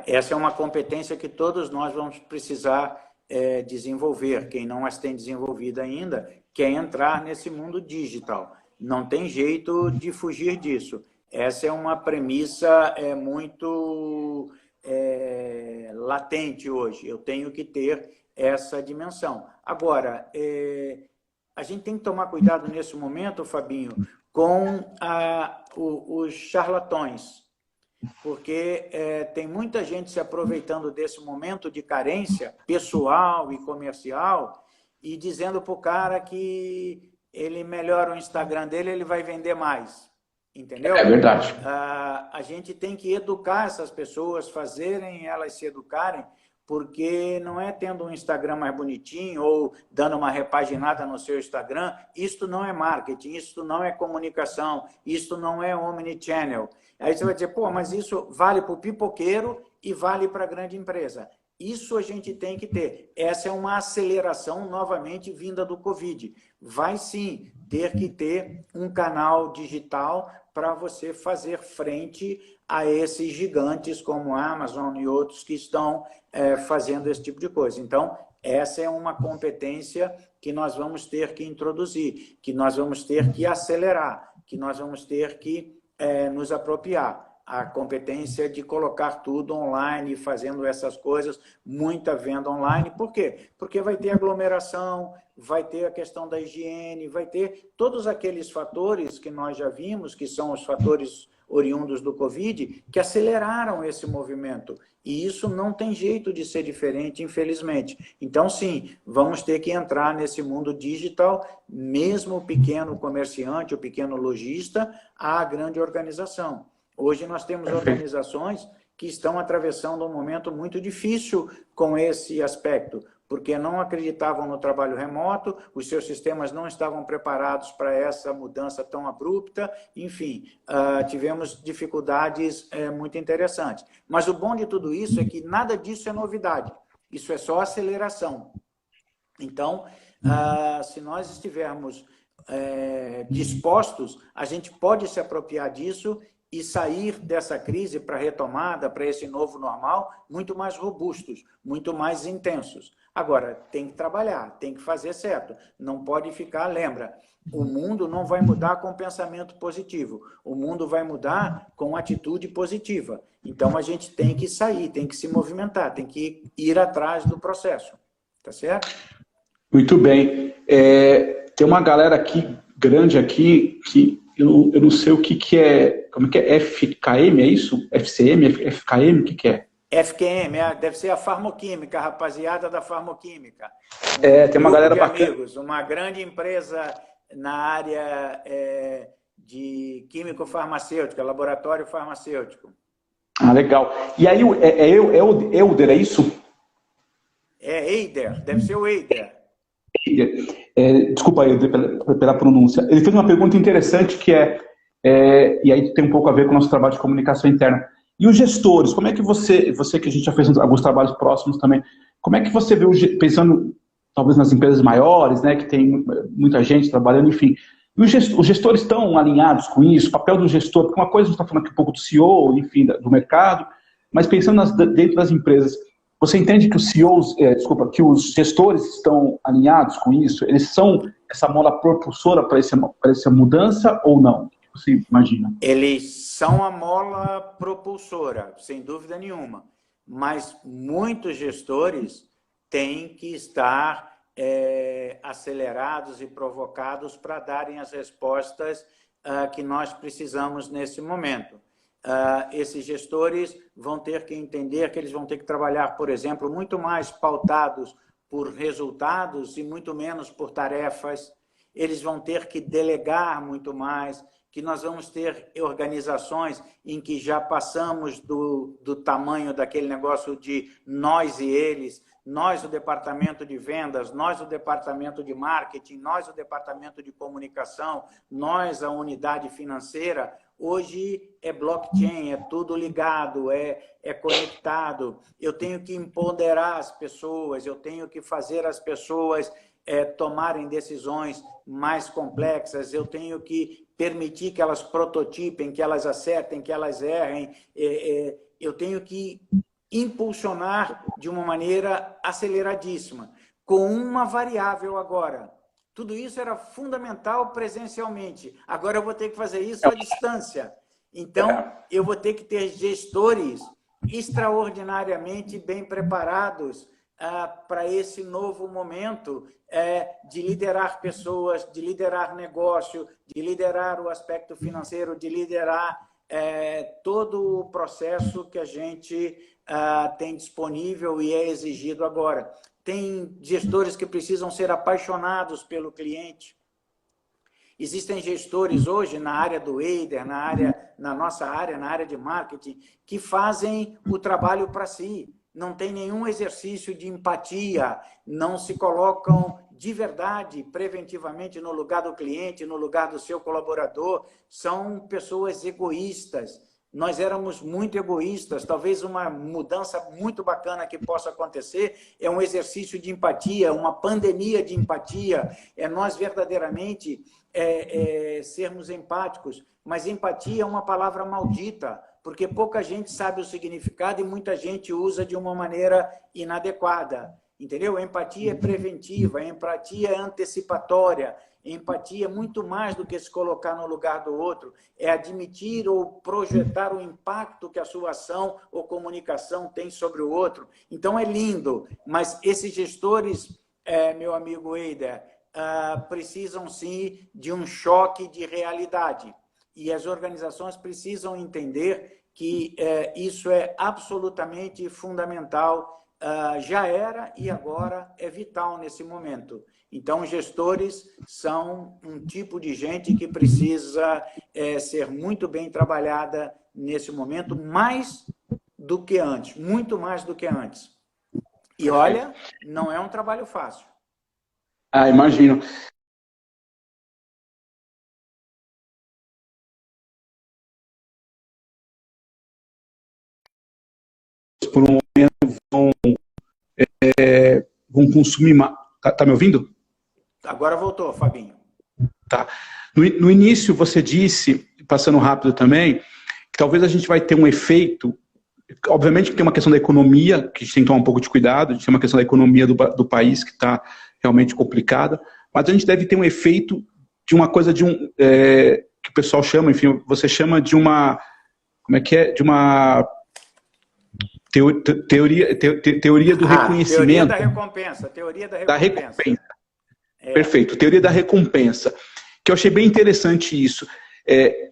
S2: Essa é uma competência que todos nós vamos precisar desenvolver. Quem não as tem desenvolvido ainda, quer entrar nesse mundo digital. Não tem jeito de fugir disso. Essa é uma premissa muito latente hoje. Eu tenho que ter essa dimensão. Agora, a gente tem que tomar cuidado nesse momento, Fabinho, com os charlatões, porque tem muita gente se aproveitando desse momento de carência pessoal e comercial e dizendo para o cara que ele melhora o Instagram dele, ele vai vender mais. Entendeu?
S1: É verdade.
S2: A gente tem que educar essas pessoas, fazerem elas se educarem, porque não é tendo um Instagram mais bonitinho ou dando uma repaginada no seu Instagram, isto não é marketing, isto não é comunicação, isto não é omnichannel. Aí você vai dizer, pô, mas isso vale para o pipoqueiro e vale para a grande empresa. Isso a gente tem que ter. Essa é uma aceleração novamente vinda do Covid. Vai sim ter que ter um canal digital para você fazer frente a esses gigantes como a Amazon e outros que estão fazendo esse tipo de coisa. Então, essa é uma competência que nós vamos ter que introduzir, que nós vamos ter que acelerar, que nós vamos ter que nos apropriar. A competência de colocar tudo online, fazendo essas coisas, muita venda online. Por quê? Porque vai ter aglomeração, vai ter a questão da higiene, vai ter todos aqueles fatores que nós já vimos, que são os fatores oriundos do Covid, que aceleraram esse movimento. E isso não tem jeito de ser diferente, infelizmente. Então, sim, vamos ter que entrar nesse mundo digital, mesmo o pequeno comerciante, o pequeno lojista, a grande organização. Hoje nós temos organizações que estão atravessando um momento muito difícil com esse aspecto, porque não acreditavam no trabalho remoto, os seus sistemas não estavam preparados para essa mudança tão abrupta, enfim, tivemos dificuldades muito interessantes. Mas o bom de tudo isso é que nada disso é novidade, isso é só aceleração. Então, se nós estivermos dispostos, a gente pode se apropriar disso e sair dessa crise para retomada, para esse novo normal, muito mais robustos, muito mais intensos. Agora, tem que trabalhar, tem que fazer certo. Não pode ficar, lembra, o mundo não vai mudar com pensamento positivo. O mundo vai mudar com atitude positiva. Então, a gente tem que sair, tem que se movimentar, tem que ir atrás do processo. Tá certo?
S1: Muito bem. Tem uma galera aqui, grande aqui, que eu não sei o que é. Como é que é? FKM, é isso? FCM? FKM? O que é?
S2: FQM, deve ser a farmoquímica, a rapaziada da farmoquímica.
S1: Tem uma galera bacana.
S2: Amigos, uma grande empresa na área de químico-farmacêutica, laboratório farmacêutico.
S1: Ah, legal. E aí, é o Euder, é isso?
S2: É Eider, deve ser o Eider.
S1: Desculpa aí pela pronúncia. Ele fez uma pergunta interessante que e aí tem um pouco a ver com o nosso trabalho de comunicação interna. E os gestores, como é que você que a gente já fez alguns trabalhos próximos também, como é que você vê, pensando talvez nas empresas maiores, né, que tem muita gente trabalhando, enfim, e os gestores estão alinhados com isso, o papel do gestor, porque uma coisa a gente está falando aqui um pouco do CEO, enfim, do mercado, mas pensando dentro das empresas, você entende que os CEOs, que os gestores estão alinhados com isso? Eles são essa mola propulsora para essa mudança ou não? O que você imagina?
S2: Eles são a mola propulsora, sem dúvida nenhuma. Mas muitos gestores têm que estar acelerados e provocados para darem as respostas que nós precisamos nesse momento. Esses gestores vão ter que entender que eles vão ter que trabalhar, por exemplo, muito mais pautados por resultados e muito menos por tarefas. Eles vão ter que delegar muito mais, que nós vamos ter organizações em que já passamos do tamanho daquele negócio de nós e eles, nós o departamento de vendas, nós o departamento de marketing, nós o departamento de comunicação, nós a unidade financeira. Hoje é blockchain, é tudo ligado, é conectado. Eu tenho que empoderar as pessoas, eu tenho que fazer as pessoas tomarem decisões mais complexas, eu tenho que permitir que elas prototipem, que elas acertem, que elas errem. Eu tenho que impulsionar de uma maneira aceleradíssima, com uma variável agora. Tudo isso era fundamental presencialmente. Agora eu vou ter que fazer isso à distância. Então, eu vou ter que ter gestores extraordinariamente bem preparados para esse novo momento de liderar pessoas, de liderar negócio, de liderar o aspecto financeiro, de liderar todo o processo que a gente tem disponível e é exigido agora. Tem gestores que precisam ser apaixonados pelo cliente. Existem gestores hoje na área do Eider, na nossa área, na área de marketing, que fazem o trabalho para si. Não tem nenhum exercício de empatia, não se colocam de verdade, preventivamente, no lugar do cliente, no lugar do seu colaborador. São pessoas egoístas. Nós éramos muito egoístas. Talvez uma mudança muito bacana que possa acontecer é um exercício de empatia, uma pandemia de empatia. Nós verdadeiramente sermos empáticos. Mas empatia é uma palavra maldita, porque pouca gente sabe o significado e muita gente usa de uma maneira inadequada. Entendeu? Empatia é preventiva, empatia é antecipatória, empatia é muito mais do que se colocar no lugar do outro, é admitir ou projetar o impacto que a sua ação ou comunicação tem sobre o outro. Então é lindo, mas esses gestores, meu amigo Eider, precisam sim de um choque de realidade. E as organizações precisam entender que isso é absolutamente fundamental. Já era e agora é vital nesse momento. Então, gestores são um tipo de gente que precisa ser muito bem trabalhada nesse momento, mais do que antes, muito mais do que antes. E olha, não é um trabalho fácil.
S1: Imagino. Por um momento vão consumir mais. Tá me ouvindo?
S2: Agora voltou, Fabinho.
S1: Tá. No início você disse, passando rápido também, que talvez a gente vai ter um efeito, obviamente que tem uma questão da economia, que a gente tem que tomar um pouco de cuidado, a gente tem uma questão da economia do país que está realmente complicada, mas a gente deve ter um efeito de uma coisa que o pessoal chama, enfim, você chama de uma, como é que é? De uma teoria do reconhecimento.
S2: Teoria da recompensa. Teoria da recompensa.
S1: Perfeito. Teoria da recompensa. Que eu achei bem interessante isso.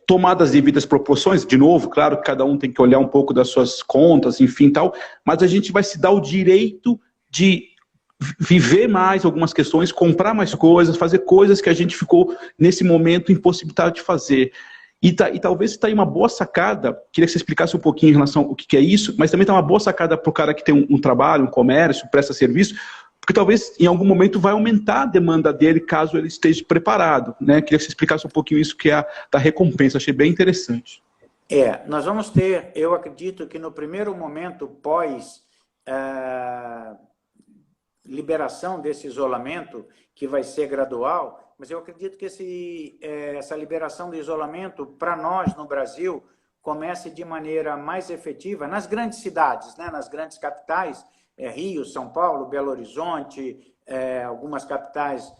S1: Tomadas as devidas proporções, de novo, claro que cada um tem que olhar um pouco das suas contas, enfim, tal, mas a gente vai se dar o direito de viver mais algumas questões, comprar mais coisas, fazer coisas que a gente ficou, nesse momento, impossibilitado de fazer. E talvez está aí uma boa sacada, queria que você explicasse um pouquinho em relação ao que é isso, mas também está uma boa sacada para o cara que tem um trabalho, um comércio, presta serviço, porque talvez em algum momento vai aumentar a demanda dele caso ele esteja preparado, né? Queria que você explicasse um pouquinho isso que é da recompensa, achei bem interessante.
S2: Nós vamos ter, eu acredito que no primeiro momento pós liberação desse isolamento, que vai ser gradual, mas eu acredito que essa liberação do isolamento, para nós no Brasil, comece de maneira mais efetiva nas grandes cidades, né? Nas grandes capitais, Rio, São Paulo, Belo Horizonte, algumas capitais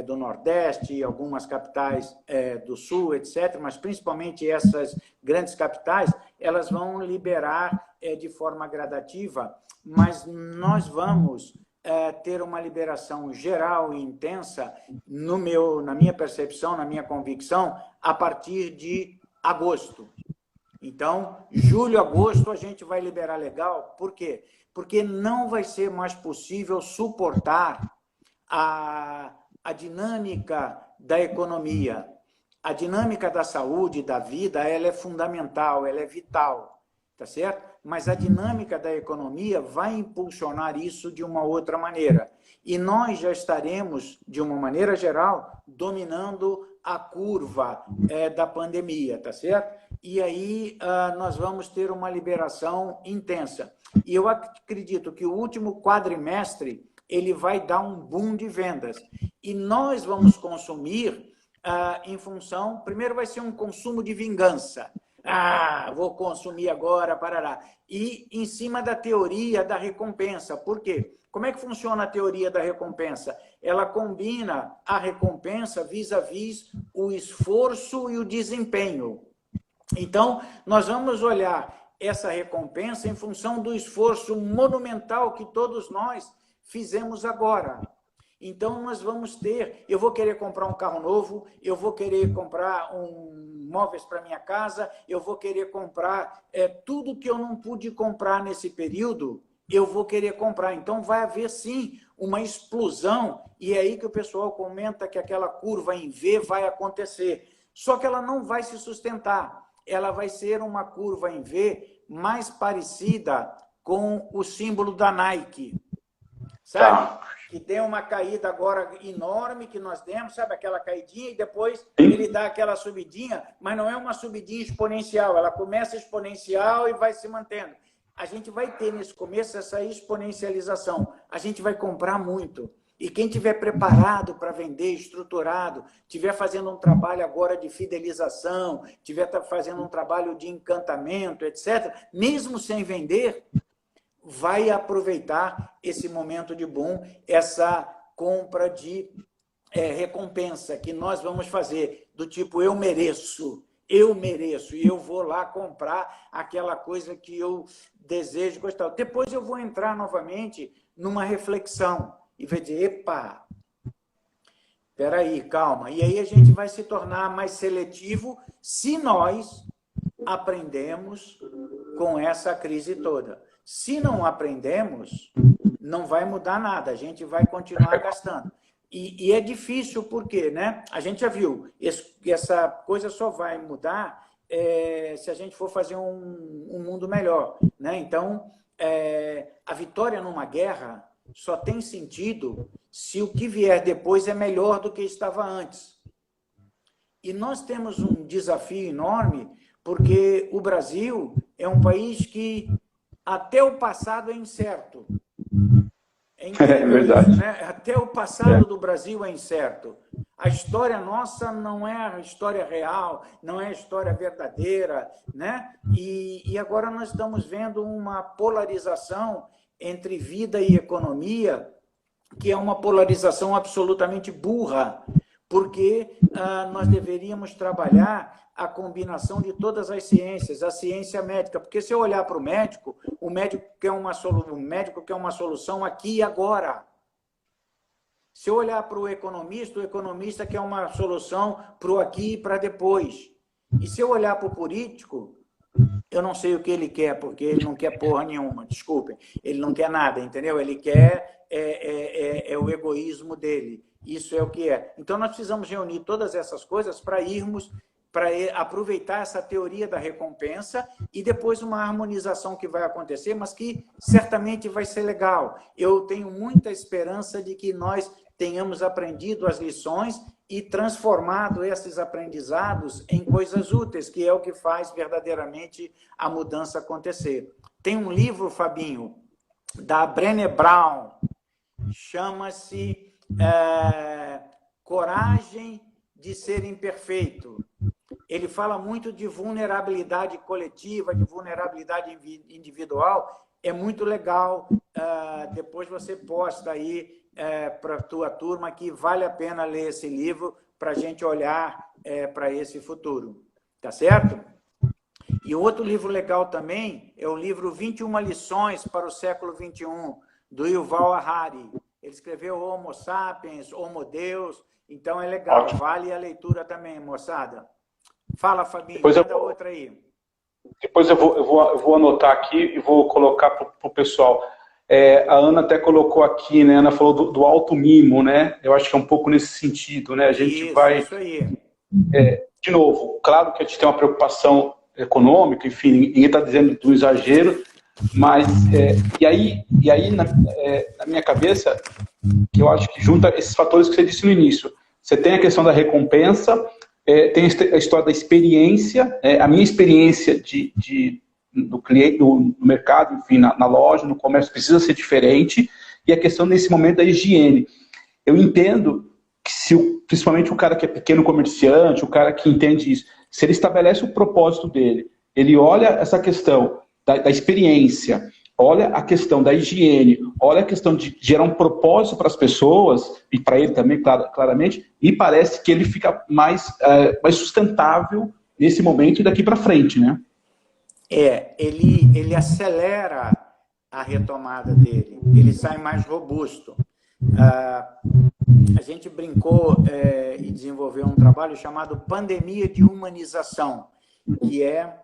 S2: do Nordeste, algumas capitais do Sul, etc., mas principalmente essas grandes capitais, elas vão liberar de forma gradativa, mas nós vamos ter uma liberação geral e intensa, na minha percepção, na minha convicção, a partir de agosto. Então, julho, agosto, a gente vai liberar legal. Por quê? Porque não vai ser mais possível suportar a dinâmica da economia. A dinâmica da saúde, da vida, ela é fundamental, ela é vital, tá certo? Mas a dinâmica da economia vai impulsionar isso de uma outra maneira. E nós já estaremos, de uma maneira geral, dominando a curva da pandemia, tá certo? E aí nós vamos ter uma liberação intensa. E eu acredito que o último quadrimestre ele vai dar um boom de vendas. E nós vamos consumir em função... Primeiro vai ser um consumo de vingança. Ah, vou consumir agora, parará. E em cima da teoria da recompensa. Por quê? Como é que funciona a teoria da recompensa? Ela combina a recompensa vis-à-vis o esforço e o desempenho. Então, nós vamos olhar essa recompensa em função do esforço monumental que todos nós fizemos agora. Então, nós vamos ter, eu vou querer comprar um carro novo, eu vou querer comprar móveis para minha casa, eu vou querer comprar tudo que eu não pude comprar nesse período, eu vou querer comprar. Então, vai haver, sim, uma explosão, e é aí que o pessoal comenta que aquela curva em V vai acontecer. Só que ela não vai se sustentar. Ela vai ser uma curva em V mais parecida com o símbolo da Nike. Sabe?
S1: Tá.
S2: Que tem uma caída agora enorme que nós demos, sabe? Aquela caidinha e depois ele dá aquela subidinha, mas não é uma subidinha exponencial. Ela começa exponencial e vai se mantendo. A gente vai ter nesse começo essa exponencialização. A gente vai comprar muito. E quem tiver preparado para vender, estruturado, tiver fazendo um trabalho agora de fidelização, tiver fazendo um trabalho de encantamento, etc., mesmo sem vender, vai aproveitar esse momento de boom, essa compra de recompensa que nós vamos fazer, do tipo, eu mereço, e eu vou lá comprar aquela coisa que eu desejo gostar. Depois eu vou entrar novamente numa reflexão e vai dizer, epa, espera aí, calma. E aí a gente vai se tornar mais seletivo se nós aprendemos com essa crise toda. Se não aprendemos, não vai mudar nada, a gente vai continuar gastando. E é difícil porque, né? A gente já viu, essa coisa só vai mudar se a gente for fazer um mundo melhor, né? Então, a vitória numa guerra só tem sentido se o que vier depois é melhor do que estava antes. E nós temos um desafio enorme, porque o Brasil é um país que até o passado é incerto. É
S1: verdade.
S2: Isso, né? Até o passado do Brasil é incerto. A história nossa não é a história real, não é a história verdadeira, né? E agora nós estamos vendo uma polarização entre vida e economia, que é uma polarização absolutamente burra, porque nós deveríamos trabalhar a combinação de todas as ciências, a ciência médica, porque se eu olhar para o médico quer uma solução aqui e agora. Se eu olhar para o economista quer uma solução para o aqui e para depois. E se eu olhar para o político, eu não sei o que ele quer, porque ele não quer porra nenhuma, desculpem. Ele não quer nada, entendeu? Ele quer o egoísmo dele. Isso é o que é. Então, nós precisamos reunir todas essas coisas para aproveitar essa teoria da recompensa e depois uma harmonização que vai acontecer, mas que certamente vai ser legal. Eu tenho muita esperança de que nós tenhamos aprendido as lições e transformado esses aprendizados em coisas úteis, que é o que faz verdadeiramente a mudança acontecer. Tem um livro, Fabinho, da Brené Brown, chama-se Coragem de Ser Imperfeito. Ele fala muito de vulnerabilidade coletiva, de vulnerabilidade individual. É muito legal. Depois você posta aí para a tua turma que vale a pena ler esse livro para a gente olhar para esse futuro. Tá certo? E outro livro legal também é o livro 21 Lições para o Século XXI, do Yuval Harari. Ele escreveu Homo Sapiens, Homo Deus, então é legal. Ótimo. Vale a leitura também, moçada. Fala, Fabinho, manda outra aí.
S1: Depois eu vou anotar aqui e vou colocar para o pessoal. A Ana até colocou aqui, né? A Ana falou do auto-mimo, né? Eu acho que é um pouco nesse sentido, né? A gente
S2: isso aí.
S1: De novo, claro que a gente tem uma preocupação econômica, enfim, ninguém está dizendo do exagero, mas, e aí na minha cabeça, que eu acho que junta esses fatores que você disse no início. Você tem a questão da recompensa, tem a história da experiência, a minha experiência do cliente, no mercado, enfim, na loja, no comércio, precisa ser diferente, e a questão nesse momento da higiene. Eu entendo que principalmente o cara que é pequeno comerciante, o cara que entende isso, se ele estabelece o propósito dele, ele olha essa questão da experiência, olha a questão da higiene, olha a questão de gerar um propósito para as pessoas, e para ele também, claramente, e parece que ele fica mais sustentável nesse momento e daqui para frente, né?
S2: Ele acelera a retomada dele, ele sai mais robusto. A gente brincou e desenvolveu um trabalho chamado Pandemia de Humanização, que é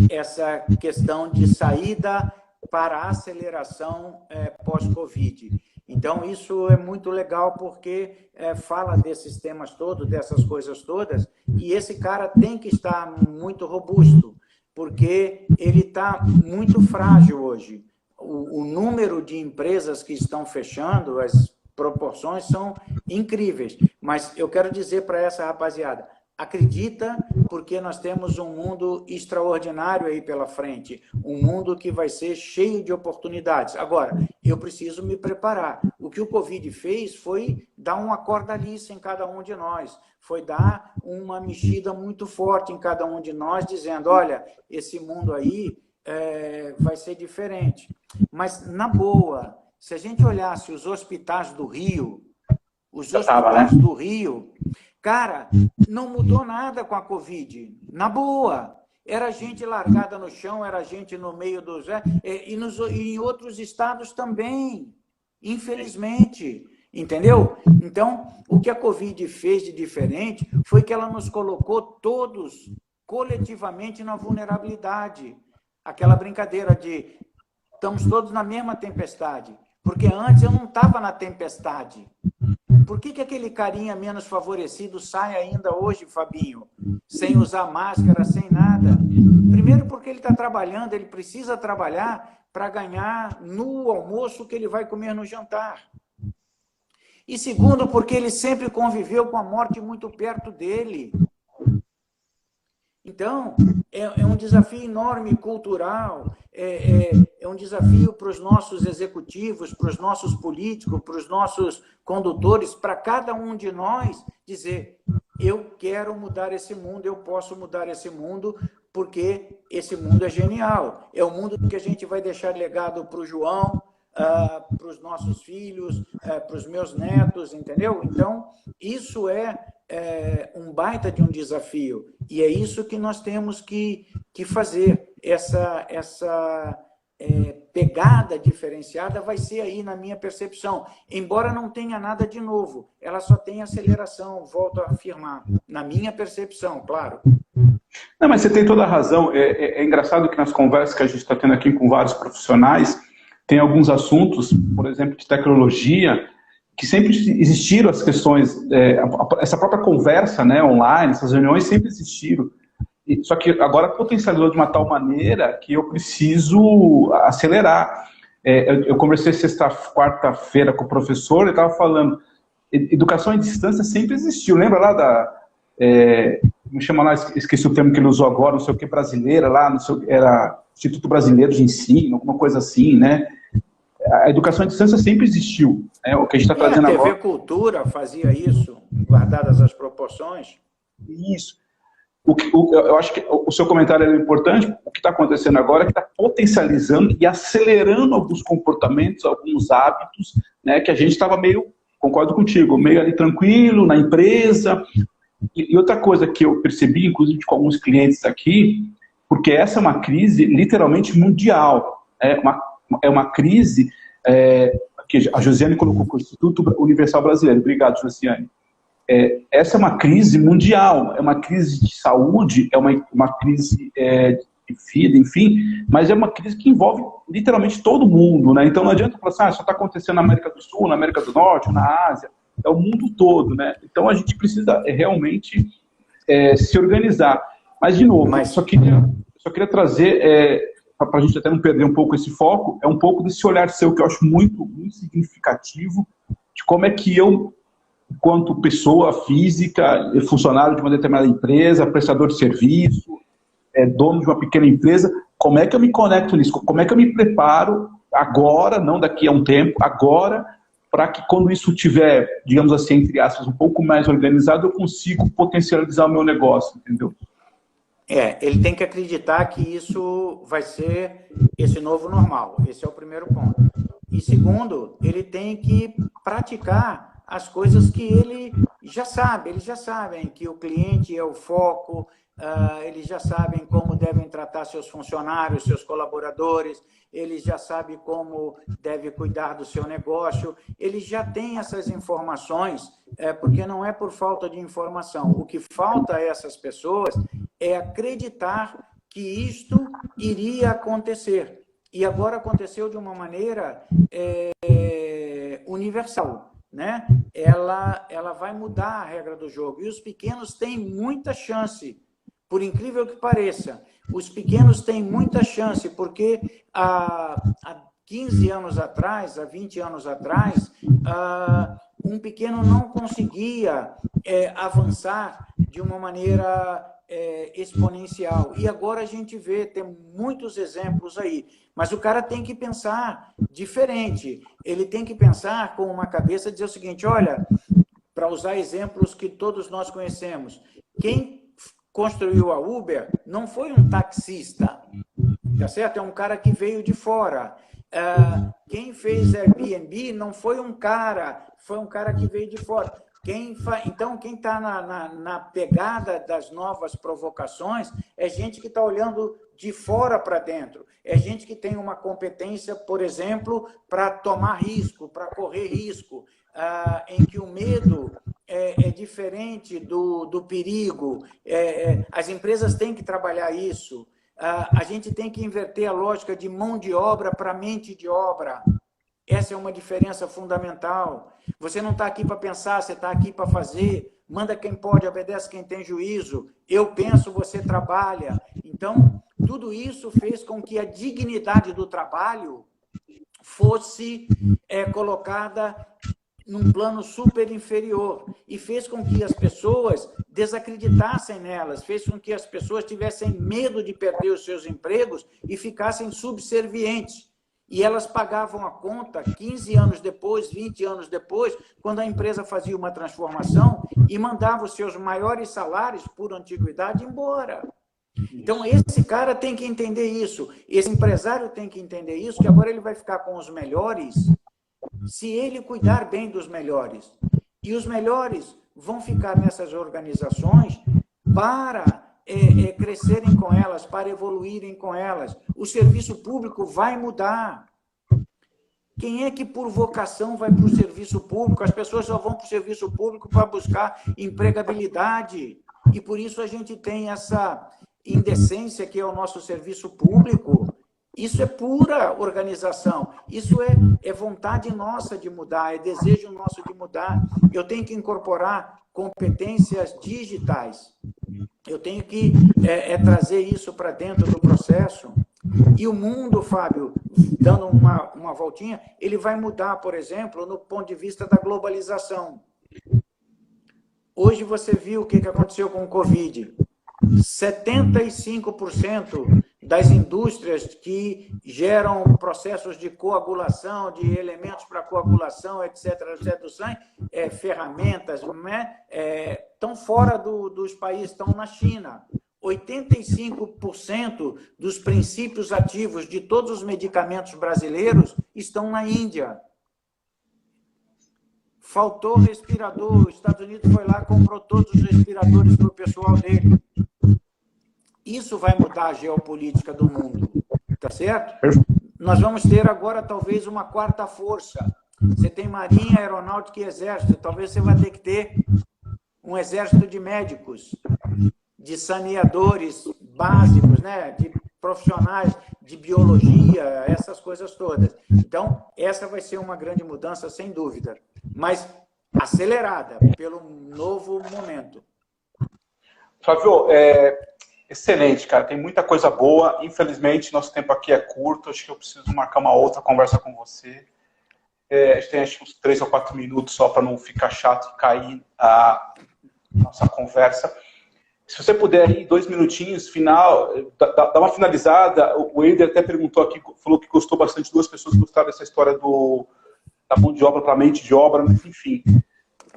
S2: essa questão de saída para a aceleração pós-Covid. Então, isso é muito legal porque fala desses temas todos, dessas coisas todas, e esse cara tem que estar muito robusto, porque ele está muito frágil hoje. O número de empresas que estão fechando, as proporções são incríveis. Mas eu quero dizer para essa rapaziada, acredita, porque nós temos um mundo extraordinário aí pela frente, um mundo que vai ser cheio de oportunidades. Agora, eu preciso me preparar. O que o Covid fez foi dar uma corda-liça em cada um de nós, foi dar uma mexida muito forte em cada um de nós, dizendo, olha, esse mundo aí vai ser diferente. Mas, na boa, se a gente olhasse os hospitais do Rio, cara, não mudou nada com a Covid. Na boa. Era gente largada no chão, era gente no meio dos... E em outros estados também, infelizmente. Entendeu? Então, o que a Covid fez de diferente foi que ela nos colocou todos, coletivamente, na vulnerabilidade. Aquela brincadeira de estamos todos na mesma tempestade. Porque antes eu não estava na tempestade. Por que aquele carinha menos favorecido sai ainda hoje, Fabinho? Sem usar máscara, sem nada? Primeiro porque ele está trabalhando, ele precisa trabalhar para ganhar no almoço que ele vai comer no jantar. E segundo porque ele sempre conviveu com a morte muito perto dele. Então, é um desafio enorme cultural, é um desafio para os nossos executivos, para os nossos políticos, para os nossos condutores, para cada um de nós dizer, eu quero mudar esse mundo, eu posso mudar esse mundo, porque esse mundo é genial. É o mundo que a gente vai deixar legado para o João, para os nossos filhos, para os meus netos, entendeu? Então, isso é um baita de um desafio. E é isso que nós temos que fazer. Essa pegada diferenciada vai ser aí, na minha percepção. Embora não tenha nada de novo, ela só tem aceleração, volto a afirmar. Na minha percepção, claro.
S1: Não, mas você tem toda a razão. É engraçado que nas conversas que a gente está tendo aqui com vários profissionais, tem alguns assuntos, por exemplo, de tecnologia, que sempre existiram as questões, essa própria conversa, né, online, essas reuniões sempre existiram. Só que agora potencializou de uma tal maneira que eu preciso acelerar. Eu conversei quarta-feira com o professor, ele estava falando, educação à distância sempre existiu. Lembra lá me chama lá, esqueci o termo que ele usou agora, não sei o que, brasileira, lá, não sei, era Instituto Brasileiro de Ensino, alguma coisa assim, né? A educação à distância sempre existiu. O que a gente está trazendo agora...
S2: A TV Cultura fazia isso, guardadas as proporções.
S1: Isso. Eu acho que o seu comentário é importante. O que está acontecendo agora é que está potencializando e acelerando alguns comportamentos, alguns hábitos, né, que a gente estava meio, concordo contigo, meio ali tranquilo, na empresa. E outra coisa que eu percebi, inclusive com alguns clientes aqui, porque essa é uma crise literalmente mundial. É uma crise que a Josiane colocou com o Instituto Universal Brasileiro. Obrigado, Josiane. Essa é uma crise mundial, é uma crise de saúde, é uma crise de vida, enfim, mas é uma crise que envolve literalmente todo mundo, né? Então não adianta falar assim, só está acontecendo na América do Sul, na América do Norte, na Ásia, é o mundo todo, né? Então a gente precisa realmente se organizar. Mas, de novo, só queria trazer, para a gente até não perder um pouco esse foco, é um pouco desse olhar seu que eu acho muito, muito significativo, de como é que eu, enquanto pessoa física, funcionário de uma determinada empresa, prestador de serviço, dono de uma pequena empresa, como é que eu me conecto nisso? Como é que eu me preparo agora, não daqui a um tempo, agora, para que quando isso tiver, digamos assim, entre aspas, um pouco mais organizado, eu consigo potencializar o meu negócio, entendeu?
S2: Ele tem que acreditar que isso vai ser esse novo normal. Esse é o primeiro ponto. E segundo, ele tem que praticar as coisas que ele já sabe. Eles já sabem que o cliente é o foco, eles já sabem como devem tratar seus funcionários, seus colaboradores, eles já sabem como deve cuidar do seu negócio, eles já têm essas informações, porque não é por falta de informação. O que falta a essas pessoas é acreditar que isto iria acontecer. E agora aconteceu de uma maneira universal, né? Ela vai mudar a regra do jogo. E os pequenos têm muita chance, por incrível que pareça. Os pequenos têm muita chance, porque há 15 anos atrás, há 20 anos atrás, um pequeno não conseguia avançar de uma maneira exponencial. E agora a gente vê, tem muitos exemplos aí. Mas o cara tem que pensar diferente. Ele tem que pensar com uma cabeça e dizer o seguinte, olha, para usar exemplos que todos nós conhecemos, quem construiu a Uber não foi um taxista, tá certo? É um cara que veio de fora. Quem fez Airbnb não foi um cara, foi um cara que veio de fora. Então, quem está na pegada das novas provocações é gente que está olhando de fora para dentro. É gente que tem uma competência, por exemplo, para tomar risco, para correr risco, em que o medo é diferente do perigo. As empresas têm que trabalhar isso. A gente tem que inverter a lógica de mão de obra para mente de obra. Essa é uma diferença fundamental. Você não está aqui para pensar, você está aqui para fazer. Manda quem pode, obedece quem tem juízo. Eu penso, você trabalha. Então, tudo isso fez com que a dignidade do trabalho fosse colocada num plano super inferior e fez com que as pessoas desacreditassem nelas, fez com que as pessoas tivessem medo de perder os seus empregos e ficassem subservientes. E elas pagavam a conta 15 anos depois, 20 anos depois, quando a empresa fazia uma transformação e mandava os seus maiores salários, por antiguidade, embora. Então, esse cara tem que entender isso. Esse empresário tem que entender isso, que agora ele vai ficar com os melhores se ele cuidar bem dos melhores. E os melhores vão ficar nessas organizações para crescerem com elas, para evoluírem com elas. O serviço público vai mudar. Quem é que, por vocação, vai para o serviço público? As pessoas só vão para o serviço público para buscar empregabilidade. E por isso a gente tem essa indecência que é o nosso serviço público. Isso é pura organização. Isso é vontade nossa de mudar, é desejo nosso de mudar. Eu tenho que incorporar competências digitais. Eu tenho que trazer isso para dentro do processo. E o mundo, Fábio, dando uma voltinha, ele vai mudar, por exemplo, no ponto de vista da globalização. Hoje você viu o que aconteceu com o Covid. 75% das indústrias que geram processos de coagulação, de elementos para coagulação, etc., do sangue, ferramentas, estão fora dos países, estão na China. 85% dos princípios ativos de todos os medicamentos brasileiros estão na Índia. Faltou respirador, os Estados Unidos foi lá e comprou todos os respiradores para o pessoal dele. Isso vai mudar a geopolítica do mundo, tá certo? Nós vamos ter agora talvez uma quarta força. Você tem marinha, aeronáutica e exército. Talvez você vai ter que ter um exército de médicos, de saneadores básicos, né? De profissionais de biologia, essas coisas todas. Então, essa vai ser uma grande mudança, sem dúvida, mas acelerada pelo novo momento.
S3: Flávio, excelente, cara. Tem muita coisa boa. Infelizmente, nosso tempo aqui é curto. Acho que eu preciso marcar uma outra conversa com você. A gente tem acho, uns 3 ou 4 minutos só para não ficar chato e cair a nossa conversa. Se você puder aí, 2 minutinhos, final, dá uma finalizada. O Eder até perguntou aqui, falou que gostou bastante, 2 pessoas gostaram dessa história da mão de obra para a mente de obra, mas enfim.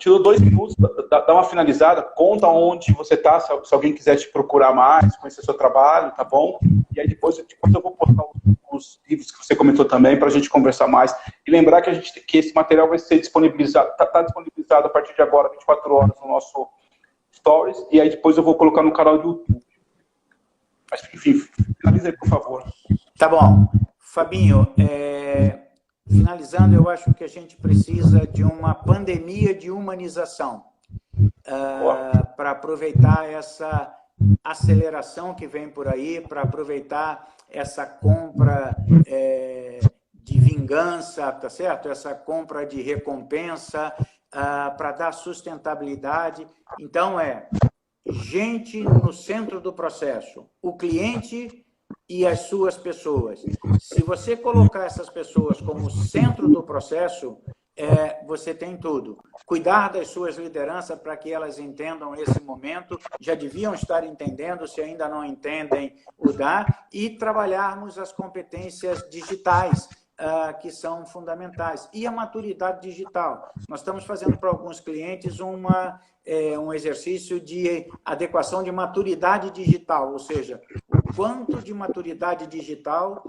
S3: te dou 2 minutos, dá uma finalizada, conta onde você está, se alguém quiser te procurar mais, conhecer seu trabalho, tá bom? E aí depois eu vou postar os livros que você comentou também, para a gente conversar mais. E lembrar que esse material vai ser disponibilizado, está disponibilizado a partir de agora, 24 horas, no nosso Stories, e aí depois eu vou colocar no canal do YouTube. Mas, enfim, finaliza aí, por favor.
S2: Tá bom. Fabinho, finalizando, eu acho que a gente precisa de uma pandemia de humanização para aproveitar essa aceleração que vem por aí, para aproveitar essa compra de vingança, tá certo? Essa compra de recompensa, para dar sustentabilidade. Então, gente no centro do processo, o cliente e as suas pessoas. Se você colocar essas pessoas como centro do processo, você tem tudo. Cuidar das suas lideranças para que elas entendam esse momento, já deviam estar entendendo, se ainda não entendem, e trabalharmos as competências digitais, que são fundamentais. E a maturidade digital. Nós estamos fazendo para alguns clientes um exercício de adequação de maturidade digital, ou seja, o quanto de maturidade digital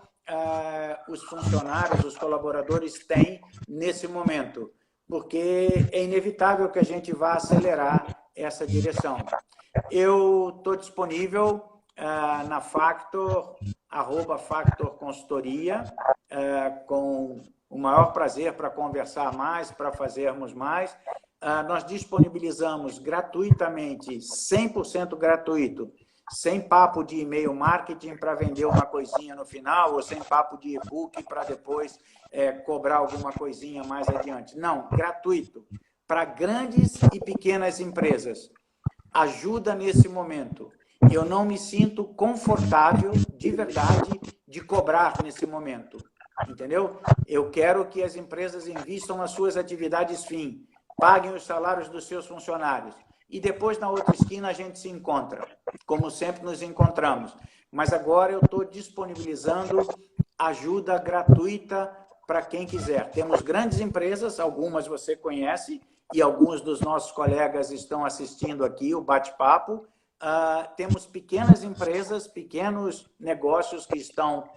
S2: os funcionários, os colaboradores têm nesse momento, porque é inevitável que a gente vá acelerar essa direção. Eu estou disponível na Factor, @Factor Consultoria, com o maior prazer para conversar mais, para fazermos mais. Nós disponibilizamos gratuitamente, 100% gratuito, sem papo de e-mail marketing para vender uma coisinha no final, ou sem papo de e-book para depois cobrar alguma coisinha mais adiante. Não, gratuito. Para grandes e pequenas empresas. Ajuda nesse momento. Eu não me sinto confortável, de verdade, de cobrar nesse momento. Entendeu? Eu quero que as empresas invistam nas suas atividades fim, paguem os salários dos seus funcionários. E depois, na outra esquina, a gente se encontra, como sempre nos encontramos. Mas agora eu estou disponibilizando ajuda gratuita para quem quiser. Temos grandes empresas, algumas você conhece, e alguns dos nossos colegas estão assistindo aqui o bate-papo. Temos pequenas empresas, pequenos negócios que estão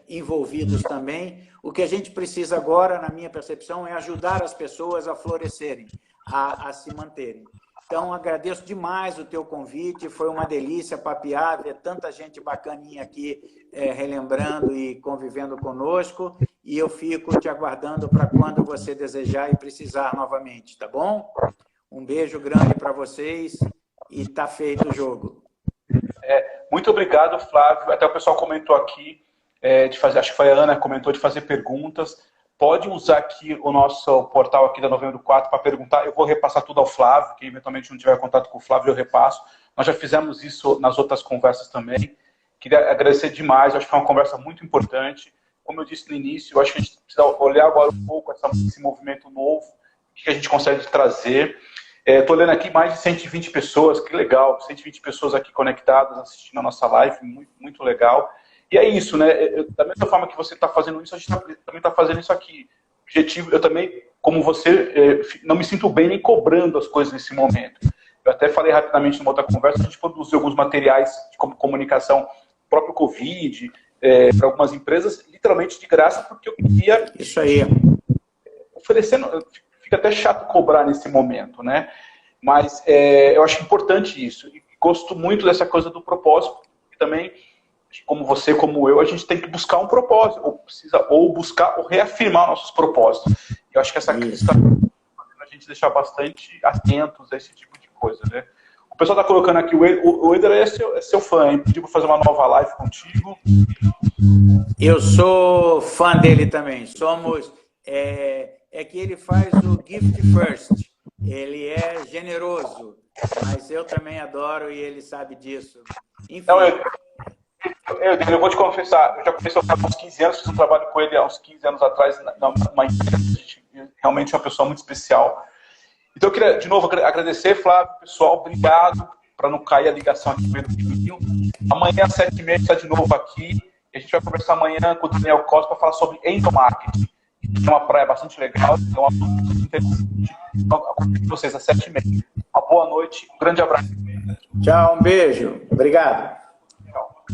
S2: envolvidos também. O que a gente precisa agora, na minha percepção, é ajudar as pessoas a florescerem, a se manterem. Então, agradeço demais o teu convite, foi uma delícia papear, ver tanta gente bacaninha aqui relembrando e convivendo conosco, e eu fico te aguardando para quando você desejar e precisar novamente, tá bom? Um beijo grande para vocês e está feito o jogo.
S3: Muito obrigado, Flávio. Até o pessoal comentou aqui, acho que foi a Ana que comentou de fazer perguntas. Pode usar aqui o nosso portal aqui da Novembro 4 para perguntar. Eu vou repassar tudo ao Flávio, que eventualmente não tiver contato com o Flávio, eu repasso. Nós já fizemos isso nas outras conversas também. Queria agradecer demais, acho que foi uma conversa muito importante. Como eu disse no início, eu acho que a gente precisa olhar agora um pouco esse movimento novo, o que a gente consegue trazer. Estou olhando aqui mais de 120 pessoas, que legal, 120 pessoas aqui conectadas, assistindo a nossa live, muito, muito legal. E é isso, né? Da mesma forma que você está fazendo isso, a gente também está fazendo isso aqui. O objetivo, eu também, como você, não me sinto bem nem cobrando as coisas nesse momento. Eu até falei rapidamente numa outra conversa, a gente produziu alguns materiais de comunicação, próprio Covid, para algumas empresas, literalmente de graça, porque eu queria...
S2: Isso aí.
S3: Oferecendo... Fica até chato cobrar nesse momento, né? Mas eu acho importante isso. E gosto muito dessa coisa do propósito, e também... como você, como eu, a gente tem que buscar um propósito, ou buscar, ou reafirmar nossos propósitos. Eu acho que essa questão a gente deixar bastante atentos a esse tipo de coisa, né? O pessoal está colocando aqui, o Eder é seu fã, hein? Pediu para fazer uma nova live contigo.
S2: Eu sou fã dele também. Somos... que ele faz o gift first. Ele é generoso, mas eu também adoro e ele sabe disso. Enfim...
S3: Não, eu vou te confessar, eu já comecei a falar há uns 15 anos, fiz um trabalho com ele há uns 15 anos atrás, numa empresa, realmente uma pessoa muito especial. Então eu queria, de novo, agradecer, Flávio, pessoal, obrigado, para não cair a ligação aqui no meio do caminho. Amanhã, às 7h30, está de novo aqui, e a gente vai conversar amanhã com o Daniel Costa para falar sobre endomarketing, é uma praia bastante legal, é uma interessante. Acompanho vocês às 7h30. Uma boa noite, um grande abraço.
S2: Tchau, um beijo. Obrigado.
S3: Tchau.